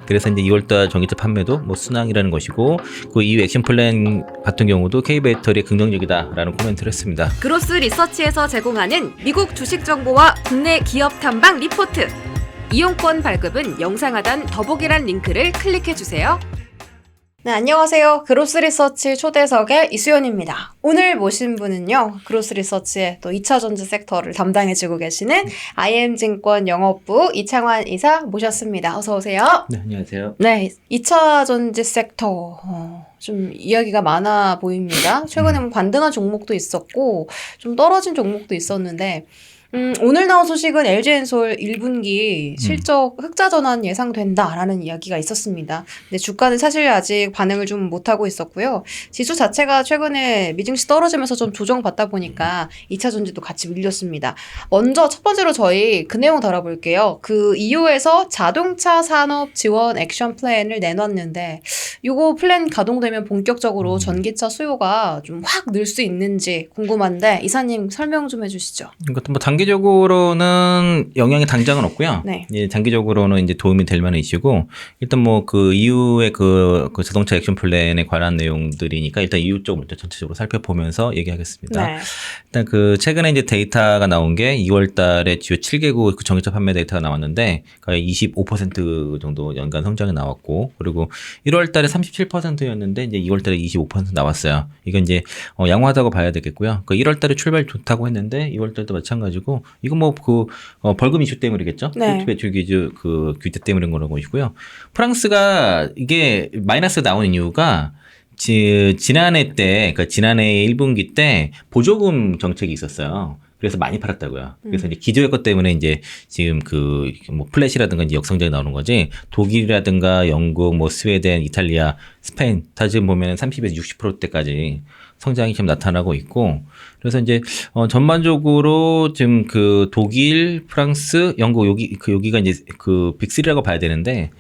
그래서 이제 2월달 전기차 판매도 뭐 순항이라는 것이고 그 이후 액션 플랜 같은 경우도 K배터리 긍정적이다라는 코멘트를 했습니다. 그로스 리서치에서 제공하는 미국 주식 정보와 국내 기업 탐방 리포트. 이용권 발급은 영상 하단 더보기란 링크를 클릭해 주세요. 네, 안녕하세요. 그로스 리서치 초대석의 이수연입니다. 오늘 모신 분은요, 그로스 리서치의 또 2차 전지 섹터를 담당해주고 계시는 IM증권 영업부 이창환 이사 모셨습니다. 어서 오세요. 네, 안녕하세요. 네, 2차 전지 섹터 좀 이야기가 많아 보입니다. 최근에 뭐 반등한 종목도 있었고 좀 떨어진 종목도 있었는데 오늘 나온 소식은 LG엔솔 1분기 실적 흑자 전환 예상된다라는 이야기가 있었습니다. 근데 주가는 사실 아직 반응을 좀 못하고 있었고요. 지수 자체가 최근에 미증시 떨어지면서 좀 조정받다 보니까 2차 전지도 같이 밀렸습니다. 먼저 첫 번째로 저희 그 내용 다뤄볼게요. 그 EU에서 자동차 산업 지원 액션 플랜을 내놨는데 이거 플랜 가동되면 본격적으로 전기차 수요가 좀 확 늘 수 있는지 궁금한데 이사님 설명 좀 해주시죠. 이것도 뭐 단기적으로는 영향이 당장은 없고요. 네. 예, 장기적으로는 이제 도움이 될 만한 이슈고 일단 뭐 그 이후에 그 자동차 액션 플랜에 관한 내용들이니까 일단 이후 쪽 먼저 전체적으로 살펴보면서 얘기하겠습니다. 네. 일단 그 최근에 이제 데이터가 나온 게 2월달에 주요 7개국 그 전기차 판매 데이터가 나왔는데 거의 25% 정도 연간 성장이 나왔고 그리고 1월달에 37%였는데 이제 2월달에 25% 나왔어요. 이건 이제 양호하다고 봐야 되겠고요. 그 1월달에 출발 좋다고 했는데 2월달도 마찬가지고 이건 뭐 그 벌금 이슈 때문이겠죠. 네. 배출 기준 그 규제 때문인 거라고 보시고요. 프랑스가 이게 마이너스 나온 이유가 지난해 때, 그러니까 지난해 1분기 때 보조금 정책이 있었어요. 그래서 많이 팔았다고요. 그래서 이제 기저효 것 때문에 이제 지금 그 뭐 플랫이라든가 이제 역성장이 나오는 거지. 독일이라든가 영국, 뭐 스웨덴, 이탈리아, 스페인 다 지금 보면 30에서 60%대까지 성장이 지금 나타나고 있고. 그래서 이제 전반적으로 지금 그 독일, 프랑스, 영국 여기가 이제 그 빅3라고 봐야 되는데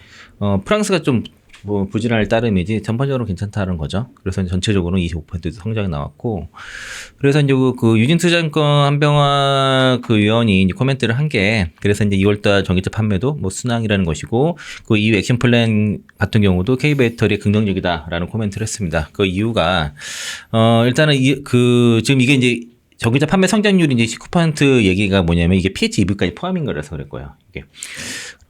프랑스가 좀 뭐 부진할 따름이지 전반적으로 괜찮다는 거죠. 그래서 전체적으로 25% 성장이 나왔고, 그래서 이제 그 유진투자증권 한병화 그 위원이 이제 코멘트를 한 게, 그래서 이제 2월달 전기차 판매도 뭐 순항이라는 것이고, 그 이후 액션 플랜 같은 경우도 K배터리 긍정적이다라는 코멘트를 했습니다. 그 이유가 일단은 지금 이게 이제 전기차 판매 성장률이 이제 19% 얘기가 뭐냐면 이게 PHEV까지 포함인 거라서 그럴 거예요. 이게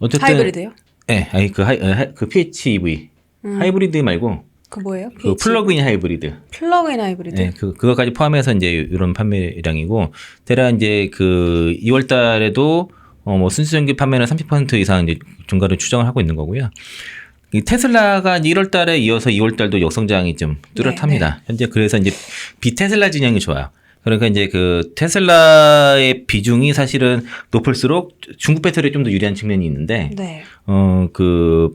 어쨌든 하이브리드요? 네, 아니 그 PHEV 하이브리드 말고 그 뭐예요? 그 플러그인 하이브리드. 플러그인 하이브리드. 네, 그거까지 포함해서 이제 이런 판매량이고 대략 이제 그 2월달에도 뭐 순수전기 판매는 30% 이상 이제 증가를 추정을 하고 있는 거고요. 이 테슬라가 1월달에 이어서 2월달도 역성장이 좀 뚜렷합니다. 네. 현재 그래서 이제 비테슬라 진영이 좋아요. 그러니까 이제 그 테슬라의 비중이 사실은 높을수록 중국 배터리에 좀 더 유리한 측면이 있는데, 네. 그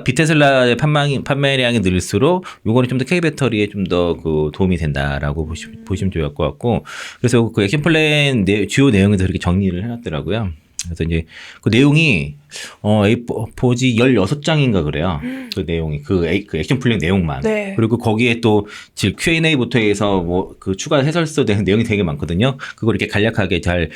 비테슬라의 판매량이 늘수록 요거는 좀 더 K 배터리에 좀 더 그 도움이 된다라고 보시면 좋을 것 같고, 그래서 그 액션 플랜 주요 내용에서 이렇게 정리를 해놨더라고요. 그래서 이제 그 내용이 A4지 16장인가 그래요. 그 내용이 그 액션 플랜 내용만. 네. 그리고 거기에 또 Q&A부터 해서 뭐 그 추가 해설서 된 내용이 되게 많거든요. 그걸 이렇게 간략하게 잘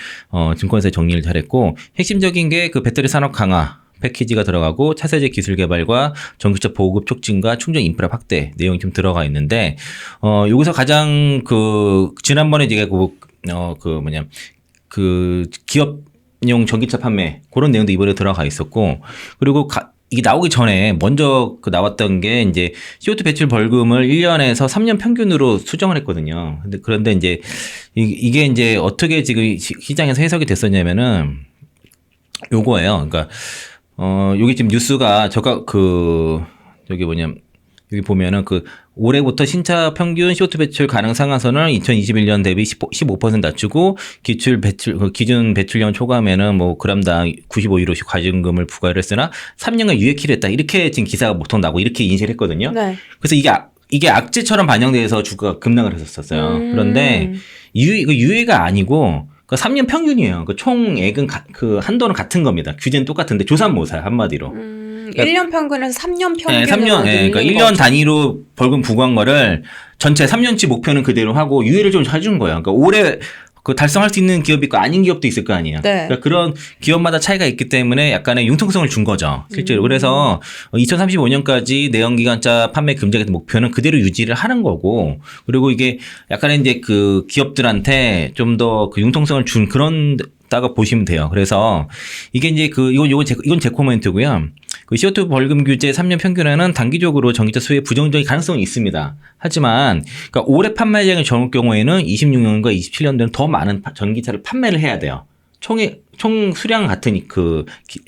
증권사에 정리를 잘했고, 핵심적인 게 그 배터리 산업 강화 패키지가 들어가고 차세대 기술 개발과 전기차 보급 촉진과 충전 인프라 확대 내용이 좀 들어가 있는데, 여기서 가장 지난번에 제가 기업용 전기차 판매 그런 내용도 이번에 들어가 있었고, 그리고 이게 나오기 전에 먼저 나왔던 게 이제 CO2 배출 벌금을 1년에서 3년 평균으로 수정을 했거든요. 그런데 이제 이게 이제 어떻게 지금 시장에서 해석이 됐었냐면은 요거예요. 그러니까 여기 지금 뉴스가 여기 보면은 올해부터 신차 평균 CO2 배출 가능 상한선을 2021년 대비 15% 낮추고 기준 배출량 초과하면은 뭐 그람당 95유로씩 과징금을 부과를 했으나 3년간 유예키를 했다. 이렇게 지금 기사가 보통 나고 이렇게 인식을 했거든요. 네. 그래서 이게 악재처럼 반영돼서 주가가 급락을 했었어요. 그런데 유예가 아니고 3년 평균이에요. 총액은 한도는 같은 겁니다. 규제는 똑같은데 조삼모사 한마디로. 그러니까 1년 평균에서 3년 평균으로. 네, 3년. 네, 그러니까 1년 단위로 벌금 부과한 거를 전체 3년치 목표는 그대로 하고 유예를 좀 해준 거예요. 그러니까 올해 그 달성할 수 있는 기업이 있고 아닌 기업도 있을 거 아니에요. 네. 그러니까 그런 기업마다 차이가 있기 때문에 약간의 융통성을 준 거죠. 실제로. 그래서 2035년까지 내연기관차 판매 금지하겠다는 목표는 그대로 유지를 하는 거고, 그리고 이게 약간의 이제 그 기업들한테 좀 더 그 융통성을 준 그런 다가 보시면 돼요. 그래서 이게 이제 이건 제 코멘트고요. 그 CO2 벌금 규제 3년 평균에는 단기적으로 전기차 수의 부정적인 가능성이 있습니다. 하지만 그러니까 올해 판매량이 적을 경우에는 26년과 27년도에는 더 많은 전기차를 판매를 해야 돼요. 총 수량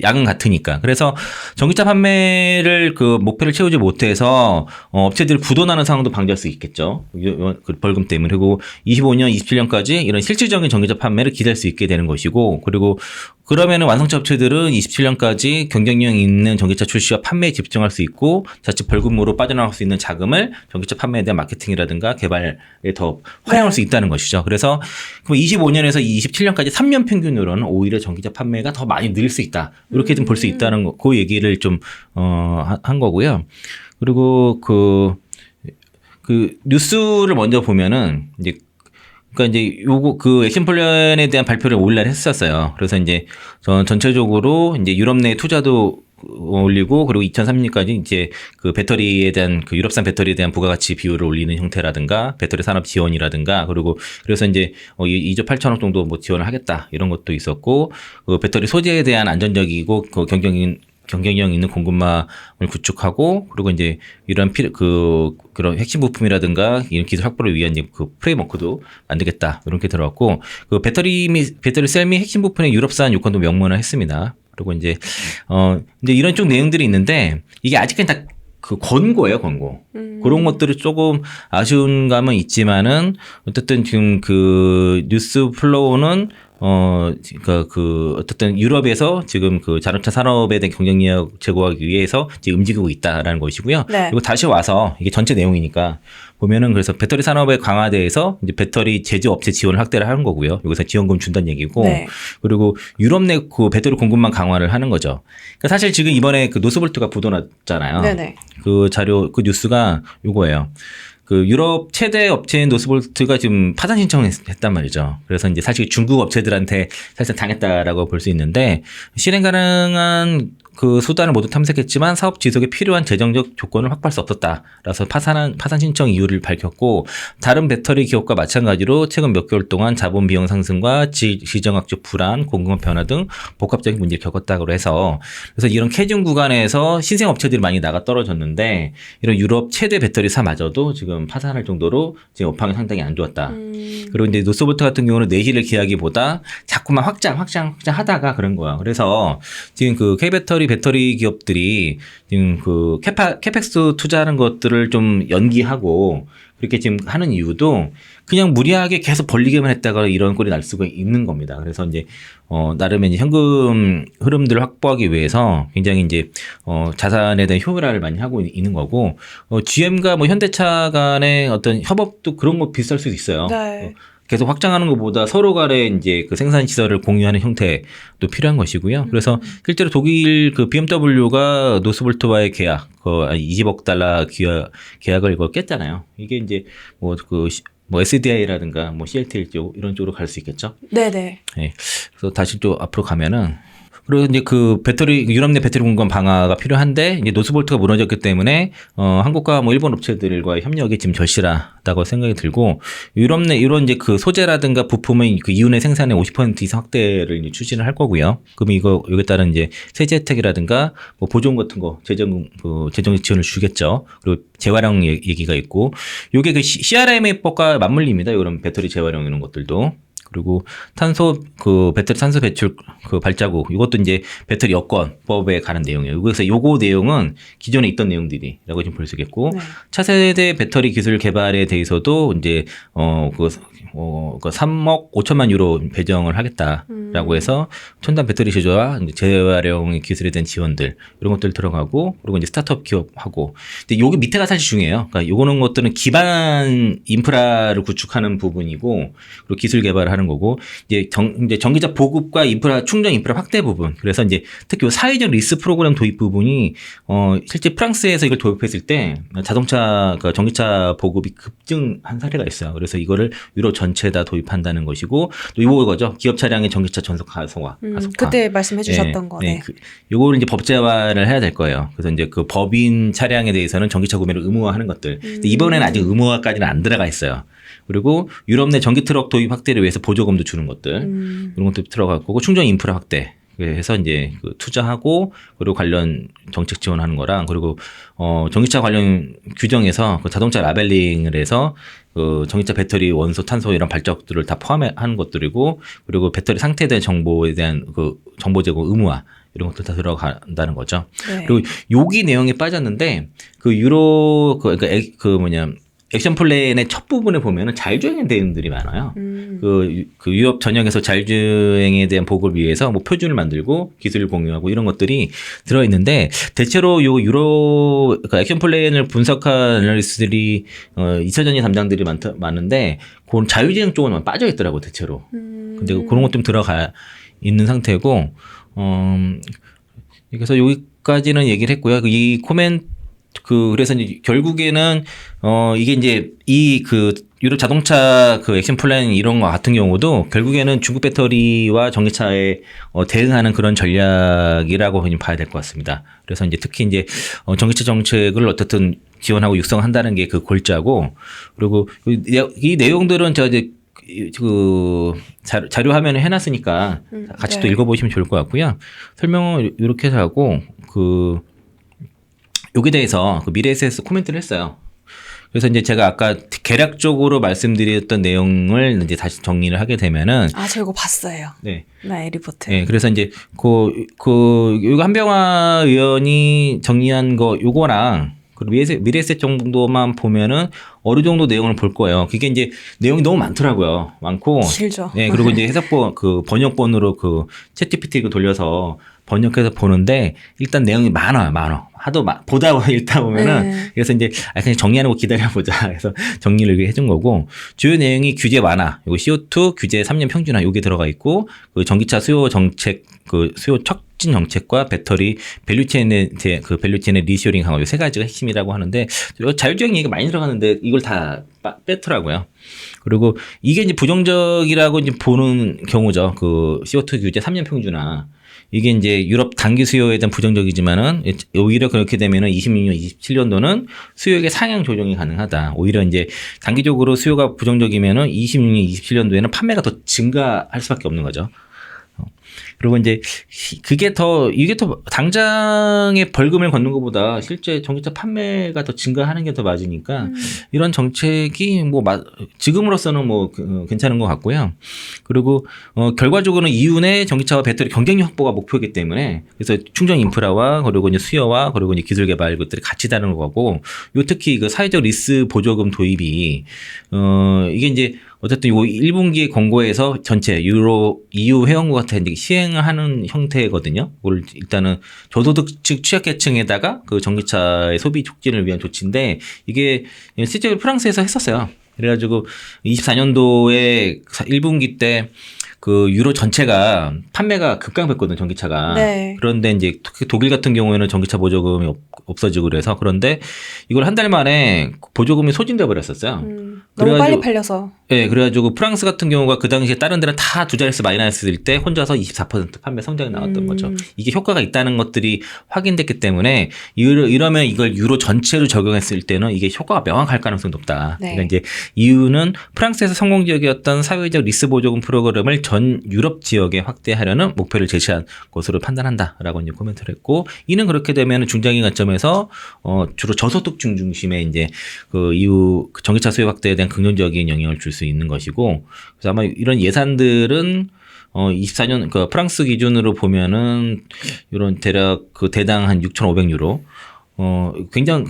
양은 같으니까. 그래서 전기차 판매를 그 목표를 채우지 못해서 업체들이 부도나는 상황도 방지할 수 있겠죠. 그 벌금 때문에. 그리고 25년, 27년까지 이런 실질적인 전기차 판매를 기대할 수 있게 되는 것이고, 그리고 그러면은 완성차 업체들은 27년까지 경쟁력 있는 전기차 출시와 판매에 집중할 수 있고, 자칫 벌금으로 빠져나갈 수 있는 자금을 전기차 판매에 대한 마케팅이라든가 개발에 더 활용할 수 있다는 것이죠. 그래서 25년에서 27년까지 3년 평균으로는 오히려 전기차 판매가 더 많이 늘 수 있다. 이렇게 좀 볼 수 있다는 거, 그 얘기를 좀, 한 거고요. 그리고 뉴스를 먼저 보면은, 그러니까 이제 그 액션 플랜에 대한 발표를 5일날 했었어요. 그래서 이제 전체적으로 이제 유럽 내 투자도 올리고, 그리고 2030년까지 이제 그 배터리에 대한 그 유럽산 배터리에 대한 부가가치 비율을 올리는 형태라든가 배터리 산업 지원이라든가, 그리고 그래서 이제 2조 8천억 정도 뭐 지원을 하겠다 이런 것도 있었고, 그 배터리 소재에 대한 안전적이고 그 경쟁력 있는 공급망을 구축하고, 그리고 이제 이런 그런 핵심 부품이라든가 이런 기술 확보를 위한 이제 그 프레임워크도 만들겠다 이렇게 들어갔고, 그 배터리 셀 및 핵심 부품의 유럽산 요건도 명문화 했습니다. 그리고 이제 이런 쪽 내용들이 있는데, 이게 아직까지 다 그 권고예요, 권고. 그런 것들이 조금 아쉬운 감은 있지만은, 어쨌든 지금 그 뉴스 플로우는 그러니까 어쨌든 유럽에서 지금 그 자동차 산업에 대한 경쟁력 제고하기 위해서 지금 움직이고 있다라는 것이고요. 네. 그리고 다시 와서 이게 전체 내용이니까 보면은, 그래서 배터리 산업의 강화대에서 이제 배터리 제조업체 지원을 확대를 하는 거고요. 여기서 지원금 준다는 얘기고, 네. 그리고 유럽 내 그 배터리 공급망 강화를 하는 거죠. 그러니까 사실 지금 이번에 그 노스볼트가 부도났잖아요. 네네. 그 뉴스가 요거예요. 그 유럽 최대 업체인 노스볼트가 지금 파산 신청을 했단 말이죠. 그래서 이제 사실 중국 업체들한테 사실 당했다라고 볼 수 있는데, 실행 가능한 그 수단을 모두 탐색했지만 사업 지속에 필요한 재정적 조건을 확보할 수 없었다. 라서 파산 신청 이유를 밝혔고, 다른 배터리 기업과 마찬가지로 최근 몇 개월 동안 자본 비용 상승과 지정학적 불안, 공급 변화 등 복합적인 문제를 겪었다고 해서, 그래서 이런 캐중 구간에서 신생 업체들이 많이 나가 떨어졌는데, 이런 유럽 최대 배터리사마저도 지금 파산할 정도로 지금 업황이 상당히 안 좋았다. 그리고 이제 노스볼트 같은 경우는 내실을 기하기보다 자꾸만 확장하다가 그런 거야. 그래서 지금 그 배터리 기업들이 지금 그 캐펙스 투자하는 것들을 좀 연기하고 그렇게 지금 하는 이유도 그냥 무리하게 계속 벌리기만 했다가 이런 꼴이 날 수가 있는 겁니다. 그래서 이제 나름의 이제 현금 흐름들을 확보하기 위해서 굉장히 이제 자산에 대한 효율화를 많이 하고 있는 거고, GM과 뭐 현대차 간의 어떤 협업도 그런 거 비슷할 수도 있어요. 네. 계속 확장하는 것보다 서로 간에 이제 그 생산 시설을 공유하는 형태도 필요한 것이고요. 그래서 실제로 독일 그 BMW가 노스볼트와의 계약, 20억 달러 계약을 이거 깼잖아요. 이게 이제 뭐 SDI라든가 뭐 CLT 이런 쪽으로 갈 수 있겠죠. 네네. 네. 그래서 다시 또 앞으로 가면은, 그리고 이제 그 유럽 내 배터리 공급 방화가 필요한데, 이제 노스볼트가 무너졌기 때문에, 한국과 뭐 일본 업체들과의 협력이 지금 절실하다고 생각이 들고, 유럽 내 이런 이제 그 소재라든가 부품의 그 이윤의 생산의 50% 이상 확대를 이제 추진을 할 거고요. 그럼 여기에 따른 이제 세제 혜택이라든가 뭐 보조금 같은 거, 재정 지원을 주겠죠. 그리고 재활용 얘기가 있고, 요게 그 CRMA법과 맞물립니다. 이런 배터리 재활용 이런 것들도. 그리고 배터리 탄소 배출 발자국, 이것도 이제 배터리 여건법에 관한 내용이에요. 그래서 요거 내용은 기존에 있던 내용들이라고 좀 볼 수 있겠고, 네. 차세대 배터리 기술 개발에 대해서도 이제 3억 5천만 유로 배정을 하겠다라고 해서 첨단 배터리 제조와 재활용 기술에 대한 지원들 이런 것들 들어가고, 그리고 이제 스타트업 기업하고, 근데 요게 밑에가 사실 중요해요. 그러니까 요거는 것들은 기반 인프라를 구축하는 부분이고, 그리고 기술 개발하는 거고, 이제 전기차 보급과 충전 인프라 확대 부분. 그래서 이제 특히 사회적 리스 프로그램 도입 부분이 실제 프랑스에서 이걸 도입했을 때 전기차 보급이 급증한 사례가 있어요. 그래서 이거를 유럽 전체 다 도입한다는 것이고 또 이거죠. 기업 차량의 전기차 전속 가속화. 그때 말씀해 주셨던 거. 네. 요거를 이제 법제화를 해야 될 거예요. 그래서 이제 그 법인 차량에 대해서는 전기차 구매를 의무화하는 것들. 근데 이번에는 아직 의무화까지는 안 들어가 있어요. 그리고 유럽 내 전기 트럭 도입 확대를 위해서 보조금도 주는 것들. 이런 것도 들어갈 거고 충전 인프라 확대. 그래서 이제 그 투자하고 그리고 관련 정책 지원하는 거랑 그리고 전기차 관련 규정에서 그 자동차 라벨링을 해서 그 전기차 배터리 원소 탄소 이런 발적들을 다 포함하는 것들이고 그리고 배터리 상태에 대한 정보에 대한 그 정보 제공 의무화 이런 것들 다 들어간다는 거죠. 네. 그리고 여기 내용에 빠졌는데 그 유로 액션 플랜의 첫 부분에 보면은 자율주행에 대한 내용들이 많아요. 그 유럽 전역에서 자율주행에 대한 보급을 위해서 뭐 표준을 만들고 기술을 공유하고 이런 것들이 들어있는데 대체로 요 유로 그 액션 플랜을 분석한 애널리스트들이 2차전지 담당들이 많은데 그런 자율주행 쪽은 빠져 있더라고 대체로. 근데 그런 것 좀 들어가 있는 상태고 그래서 여기까지는 얘기를 했고요. 이 코멘트 그래서 이제 결국에는 이게 이제 유럽 자동차 그 액션 플랜 이런 거 같은 경우도 결국에는 중국 배터리와 전기차에 대응하는 그런 전략이라고 봐야 될 것 같습니다. 그래서 이제 특히 이제 전기차 정책을 어떻든 지원하고 육성한다는 게 그 골자고 그리고 이 내용들은 저 이제 그 자료 화면에 해놨으니까 같이 또 읽어보시면 좋을 것 같고요. 설명을 이렇게 해서 하고 여기에 대해서 그 미래에셋에서 코멘트를 했어요. 그래서 이제 제가 아까 개략적으로 말씀드렸던 내용을 이제 다시 정리를 하게 되면은 저 이거 봤어요. 네. 네, 리포트. 네, 그래서 이제 요거 한병화 의원이 정리한 거 요거랑 그리고 미래에셋 정도만 보면은 어느 정도 내용을 볼 거예요. 그게 이제 내용이 너무 많더라고요. 많고. 길죠. 네, 그리고 이제 번역본으로 챗GPT 돌려서 번역해서 보는데 일단 내용이 많아요. 하도 보다 읽다 보면은 그래서 이제 그냥 정리하는 거 기다려보자. 그래서 정리를 해준 거고 주요 내용이 규제 완화, 요거 CO2 규제 3년 평준화 요게 들어가 있고 그 전기차 수요 정책, 그 수요 촉진 정책과 배터리 밸류체인의 리쇼링 강화 요 세 가지가 핵심이라고 하는데 자율주행 얘기가 많이 들어가는데 이걸 다 뺐더라고요. 그리고 이게 이제 부정적이라고 이제 보는 경우죠. 그 CO2 규제 3년 평준화. 이게 이제 유럽 단기 수요에 대한 부정적이지만은 오히려 그렇게 되면은 26년, 27년도는 수요액의 상향 조정이 가능하다. 오히려 이제 단기적으로 수요가 부정적이면은 26년, 27년도에는 판매가 더 증가할 수밖에 없는 거죠. 그리고 이제 이게 더 당장에 벌금을 걷는 것보다 실제 전기차 판매가 더 증가하는 게 더 맞으니까 이런 정책이 지금으로서는 괜찮은 것 같고요. 그리고 결과적으로는 EU 내 전기차와 배터리 경쟁력 확보가 목표이기 때문에 그래서 충전 인프라와 그리고 이제 수요와 그리고 이제 기술 개발 것들이 같이 다른 거고 특히 그 사회적 리스 보조금 도입이 이게 이제 어쨌든 요 1분기 권고에서 전체 EU 회원국한테 이제 시행을 하는 형태거든요. 그걸 일단은 저소득층 취약계층에다가 그 전기차의 소비 촉진을 위한 조치인데 이게 실제로 프랑스에서 했었어요. 그래가지고 24년도에 1분기 때 그 유로 전체가 판매가 급감했거든 전기차가. 네. 그런데 이제 특히 독일 같은 경우에는 전기차 보조금이 없어지고 그래서 그런데 이걸 한 달 만에 보조금이 소진돼 버렸었어요. 너무 빨리 팔려서. 네, 그래가지고 프랑스 같은 경우가 그 당시에 다른 데는 다 두 자릿수 마이너스일 때 혼자서 24% 판매 성장이 나왔던 거죠. 이게 효과가 있다는 것들이 확인됐기 때문에 이러면 이걸 유로 전체로 적용했을 때는 이게 효과가 명확할 가능성이 높다. 네. 그러니까 이제 EU는 프랑스에서 성공적이었던 사회적 리스 보조금 프로그램을 전 유럽 지역에 확대하려는 목표를 제시한 것으로 판단한다라고 이제 코멘트를 했고 이는 그렇게 되면 중장기 관점에서 주로 저소득층 중심의 이제 그 EU 전기차 수요 확대에 대한 긍정적인 영향을 줄 수 있는 것이고 그래서 아마 이런 예산들은 24년 그 프랑스 기준으로 보면은 이런 대략 그 대당 한 6,500유로 굉장히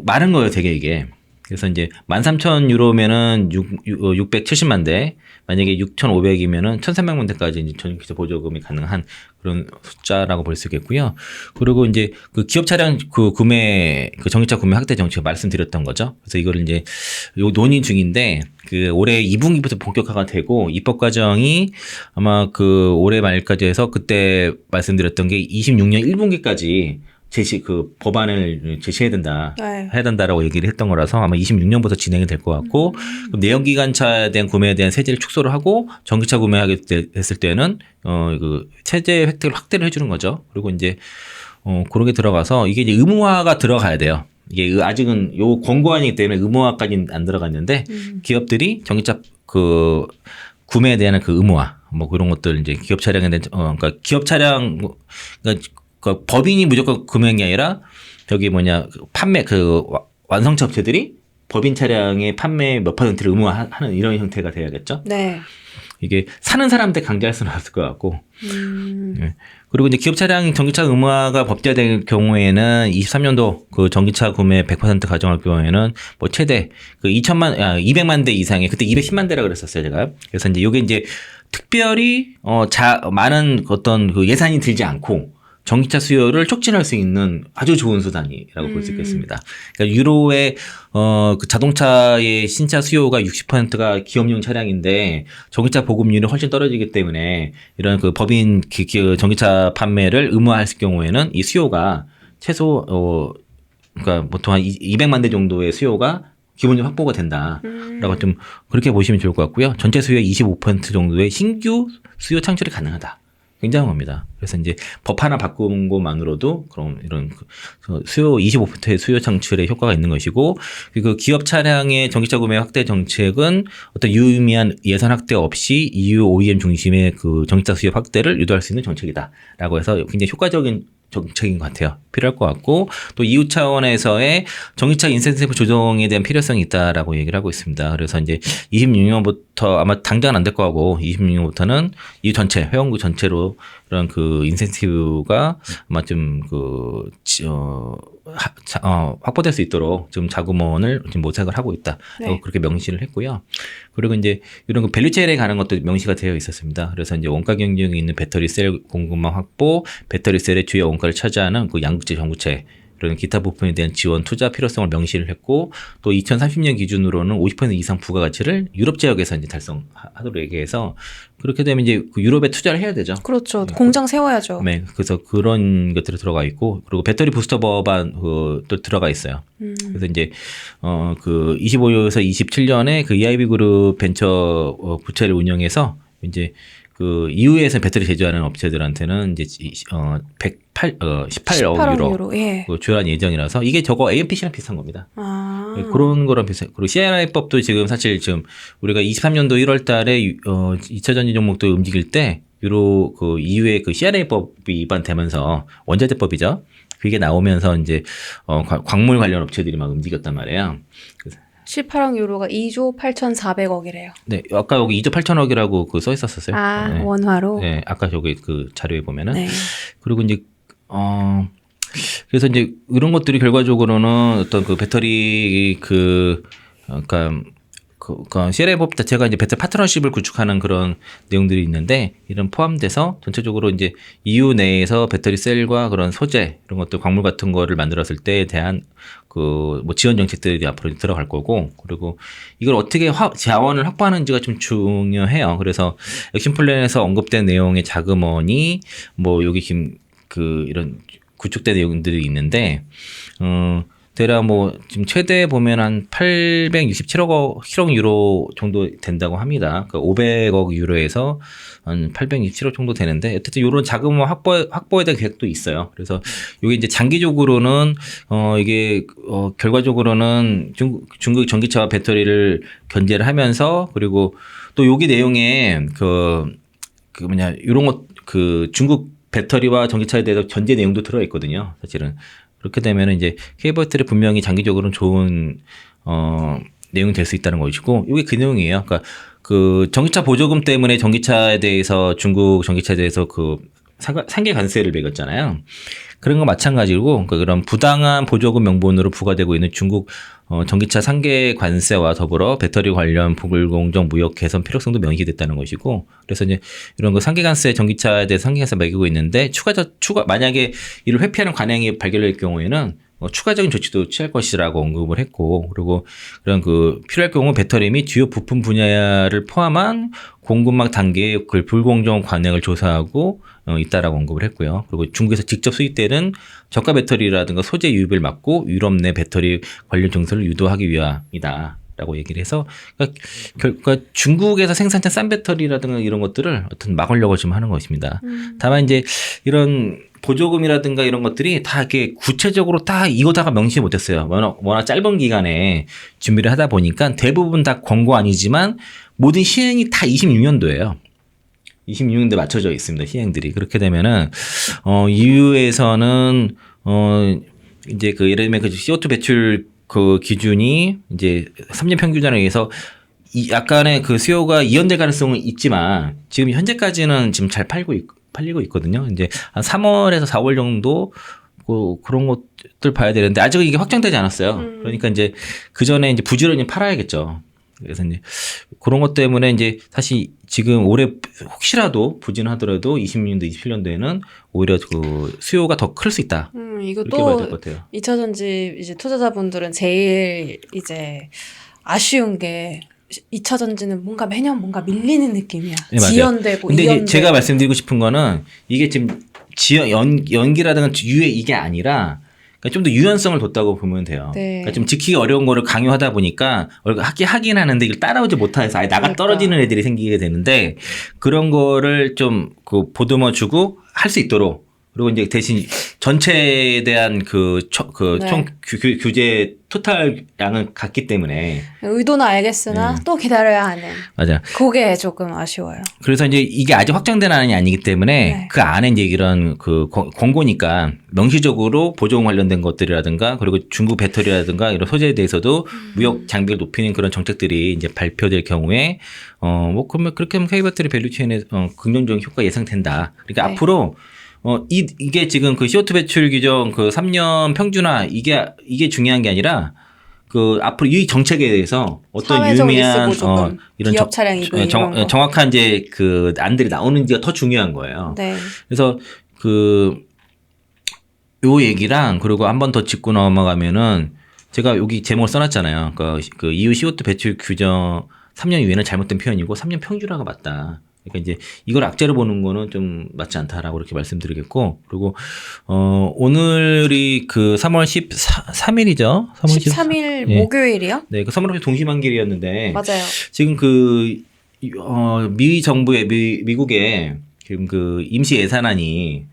많은 거예요, 되게 이게. 그래서 이제 13,000유로면은 670만 대, 만약에 6,500이면은 1,300만 대까지 이제 전기차 보조금이 가능한 그런 숫자라고 볼 수 있겠고요. 그리고 이제 그 기업 차량 그 전기차 구매 확대 정책 말씀드렸던 거죠. 그래서 이거를 이제 논의 중인데 그 올해 2분기부터 본격화가 되고 입법 과정이 아마 그 올해 말까지 해서 그때 말씀드렸던 게 26년 1분기까지 그 법안을 제시해야 된다. 네. 해야 된다라고 얘기를 했던 거라서 아마 26년부터 진행이 될 것 같고 그럼 내연기관차에 대한 구매에 대한 세제를 축소를 하고 전기차 구매하게 됐을 때는 그 세제 혜택을 확대를 해주는 거죠. 그리고 이제 그런 게 들어가서 이게 이제 의무화가 들어가야 돼요. 이게 아직은 요 권고안이기 때문에 의무화까지는 안 들어갔는데 기업들이 전기차 그 구매에 대한 그 의무화 뭐 그런 것들 이제 기업 차량에 대한 그러니까 기업 차량 그 법인이 무조건 구매한 게 아니라 저기 판매 그 완성차 업체들이 법인 차량의 판매 몇 퍼센트를 의무화하는 이런 형태가 돼야겠죠. 네. 이게 사는 사람한테 강제할 수는 없을 것 같고. 네. 그리고 이제 기업 차량 전기차 의무화가 법제화될 경우에는 23년도 그 전기차 구매 100% 가정할 경우에는 뭐 최대 그 200만 대 이상의 그때 210만 대라 그랬었어요, 제가. 그래서 이제 요게 이제 특별히 많은 어떤 그 예산이 들지 않고 전기차 수요를 촉진할 수 있는 아주 좋은 수단이라고 볼 수 있겠습니다. 그러니까 유로의 그 자동차의 신차 수요가 60%가 기업용 차량인데 전기차 보급률이 훨씬 떨어지기 때문에 이런 그 법인 전기차 판매를 의무화할 경우에는 이 수요가 최소 그러니까 보통 한 200만 대 정도의 수요가 기본적으로 확보가 된다라고 좀 그렇게 보시면 좋을 것 같고요. 전체 수요의 25% 정도의 신규 수요 창출이 가능하다. 굉장한 겁니다. 그래서 이제 법 하나 바꾼 것만으로도 그럼 이런 수요 25%의 수요 창출에 효과가 있는 것이고 그리고 기업 차량의 전기차 구매 확대 정책은 어떤 유의미한 예산 확대 없이 EU OEM 중심의 그 전기차 수요 확대를 유도할 수 있는 정책이다라고 해서 굉장히 효과적인 정책인 것 같아요. 필요할 것 같고 또 EU 차원에서의 전기차 인센티브 조정에 대한 필요성이 있다라고 얘기를 하고 있습니다. 그래서 이제 26년부터 아마 당장은 안 될 거 하고 26년부터는 EU 전체 회원국 전체로 그런 그 인센티브가 아마 좀 확보될 수 있도록 지금 자금원을 지금 모색을 하고 있다. 네. 그렇게 명시를 했고요. 그리고 이제 이런 그 밸류체인에 가는 것도 명시가 되어 있었습니다. 그래서 이제 원가 경쟁이 있는 배터리 셀 공급망 확보, 배터리 셀의 주요 원가를 차지하는 그 양극재, 전구체 이런 기타 부품에 대한 지원 투자 필요성을 명시를 했고 또 2030년 기준으로는 50% 이상 부가가치를 유럽 지역에서 이제 달성하도록 얘기해서 그렇게 되면 이제 그 유럽에 투자를 해야 되죠. 그렇죠. 공장 세워야죠. 네, 그래서 그런 것들이 들어가 있고 그리고 배터리 부스터 법안 또 들어가 있어요. 그래서 이제 그 25에서 27년에 그 EIB 그룹 벤처 부채를 운영해서 이제 그 EU에서 배터리 제조하는 업체들한테는 이제 18억 유로 예. 조율한 예정이라서 이게 저거 AMPC랑 비슷한 겁니다. 아. 네, 그런 거랑 비슷해요. 그리고 CRI법도 지금 사실 지금 우리가 23년도 1월 달에 2차 전지 종목도 움직일 때 유로 그 EU의 그 CRI법이 위반되면서 원자재법이죠. 그게 나오면서 이제 광물 관련 업체들이 막 움직였단 말이에요. 18억 유로가 2조 8,400억이래요. 네, 아까 여기 2조 8천억이라고 그 써 있었었어요. 아, 네. 원화로. 네, 아까 저기 그 자료에 보면은. 네. 그리고 이제 그래서 이제 이런 것들이 결과적으로는 어떤 그 배터리 그러니까 CLA법 자체가 이제 배터리 파트너십을 구축하는 그런 내용들이 있는데 이런 포함돼서 전체적으로 이제 EU 내에서 배터리 셀과 그런 소재 이런 것들 광물 같은 거를 만들었을 때에 대한 그 뭐 지원 정책들이 앞으로 들어갈 거고 그리고 이걸 어떻게 자원을 확보하는지가 좀 중요해요. 그래서 액션 플랜에서 언급된 내용의 자금원이 뭐 여기 지금 그 이런 구축된 내용들이 있는데 대략 뭐 지금 최대 보면 한 867억 유로 정도 된다고 합니다. 그러니까 500억 유로에서 한 867억 정도 되는데 어쨌든 이런 자금 확보에 대한 계획도 있어요. 그래서 이게 이제 장기적으로는 이게 결과적으로는 중국 전기차와 배터리를 견제를 하면서 그리고 또 여기 내용에 이런 것 중국 배터리와 전기차에 대해서 견제 내용도 들어 있거든요. 사실은. 그렇게 되면 이제 K배터리 분명히 장기적으로는 좋은 내용이 될 수 있다는 것이고 이게 그 내용이에요. 그러니까 그 전기차 보조금 때문에 전기차에 대해서 중국 전기차에 대해서 그 상계 관세를 매겼잖아요. 그런 거 마찬가지고 그러니까 그런 부당한 보조금 명분으로 부과되고 있는 중국 전기차 상계 관세와 더불어 배터리 관련 불공정 무역 개선 필요성도 명시됐다는 것이고 그래서 이제 이런 거 상계 관세 전기차에 대해 상계 관세 매기고 있는데 추가 만약에 이를 회피하는 관행이 발견될 경우에는 추가적인 조치도 취할 것이라고 언급을 했고, 그리고 그런 그 필요할 경우 배터리 및 주요 부품 분야를 포함한 공급망 단계의 그 불공정 관행을 조사하고 있다라고 언급을 했고요. 그리고 중국에서 직접 수입되는 저가 배터리라든가 소재 유입을 막고 유럽 내 배터리 관련 정책을 유도하기 위함이다. 라고 얘기를 해서 그러니까 중국에서 생산된 싼 배터리라든가 이런 것들을 어떤 막으려고 좀 하는 것입니다. 다만 이제 이런 보조금이라든가 이런 것들이 다 이렇게 구체적으로 다 이거다가 명시 못했어요. 워낙 짧은 기간에 준비를 하다 보니까 대부분 다 권고 아니지만 모든 시행이 다 26년도예요. 26년도에 맞춰져 있습니다. 시행들이. 그렇게 되면은 EU에서는 이제 그 예를 들면 그 CO2 배출 그 기준이 이제 3년 평균에 의해서 약간의 그 수요가 이연될 가능성은 있지만 지금 현재까지는 지금 잘 팔리고 있거든요. 이제 한 3월에서 4월 정도 그런 것들 봐야 되는데 아직은 이게 확정되지 않았어요. 그러니까 이제 그 전에 이제 부지런히 팔아야겠죠. 그래서 이제 그런 것 때문에 이제 사실 지금 올해 혹시라도 부진하더라도 26년도, 27년도에는 오히려 그 수요가 더 클 수 있다. 이것도 그렇게 봐야 될 것 같아요. 2차 전지 이제 투자자분들은 제일 이제 아쉬운 게 2차 전지는 뭔가 매년 뭔가 밀리는 느낌이야. 네, 맞아요. 지연되고 근데 이연되고. 제가 말씀드리고 싶은 거는 이게 지금 연기라든가 유예 이게 아니라 그러니까 좀 더 유연성을 뒀다고 보면 돼요. 네. 그러니까 좀 지키기 어려운 거를 강요하다 보니까 하긴 하는데 이걸 따라오지 못해서 아예 나가 떨어지는 애들이 생기게 되는데 그런 거를 좀 그 보듬어주고 할 수 있도록 그리고 이제 대신 전체에 대한 총 규제 토탈 양은 같기 때문에 의도는 알겠으나 또 기다려야 하는. 맞아. 그게 조금 아쉬워요. 그래서 이제 이게 아직 확정된 안이 아니기 때문에 그 안에 이제 이런 그 권고니까 명시적으로 보조금 관련된 것들이라든가 그리고 중국 배터리라든가 이런 소재에 대해서도 무역 장벽을 높이는 그런 정책들이 이제 발표될 경우에 뭐 그러면 그렇게 하면 K 배터리 밸류체인에 긍정적인 효과 예상된다. 그러니까 앞으로 이게 지금 그 CO2 배출 규정 그 3년 평준화 이게 중요한 게 아니라 그 앞으로 이 정책에 대해서 어떤 유의미한 이런 기업 차량 EV 정확한 이제 그 안들이 나오는지가 더 중요한 거예요. 네. 그래서 요 얘기랑 그리고 한 번 더 짚고 넘어가면은 제가 여기 제목을 써놨잖아요. 그 EU CO2 배출 규정 3년 이후에는 잘못된 표현이고 3년 평준화가 맞다. 그러니까 이제 이걸 악재로 보는 거는 좀 맞지 않다라고 그렇게 말씀드리겠고 그리고 오늘이 그 3월 13일이죠. 13일 목요일이요? 네, 그 선물업체 동시만기일이었는데 맞아요. 지금 미 정부의 미국의 지금 그 임시 예산안이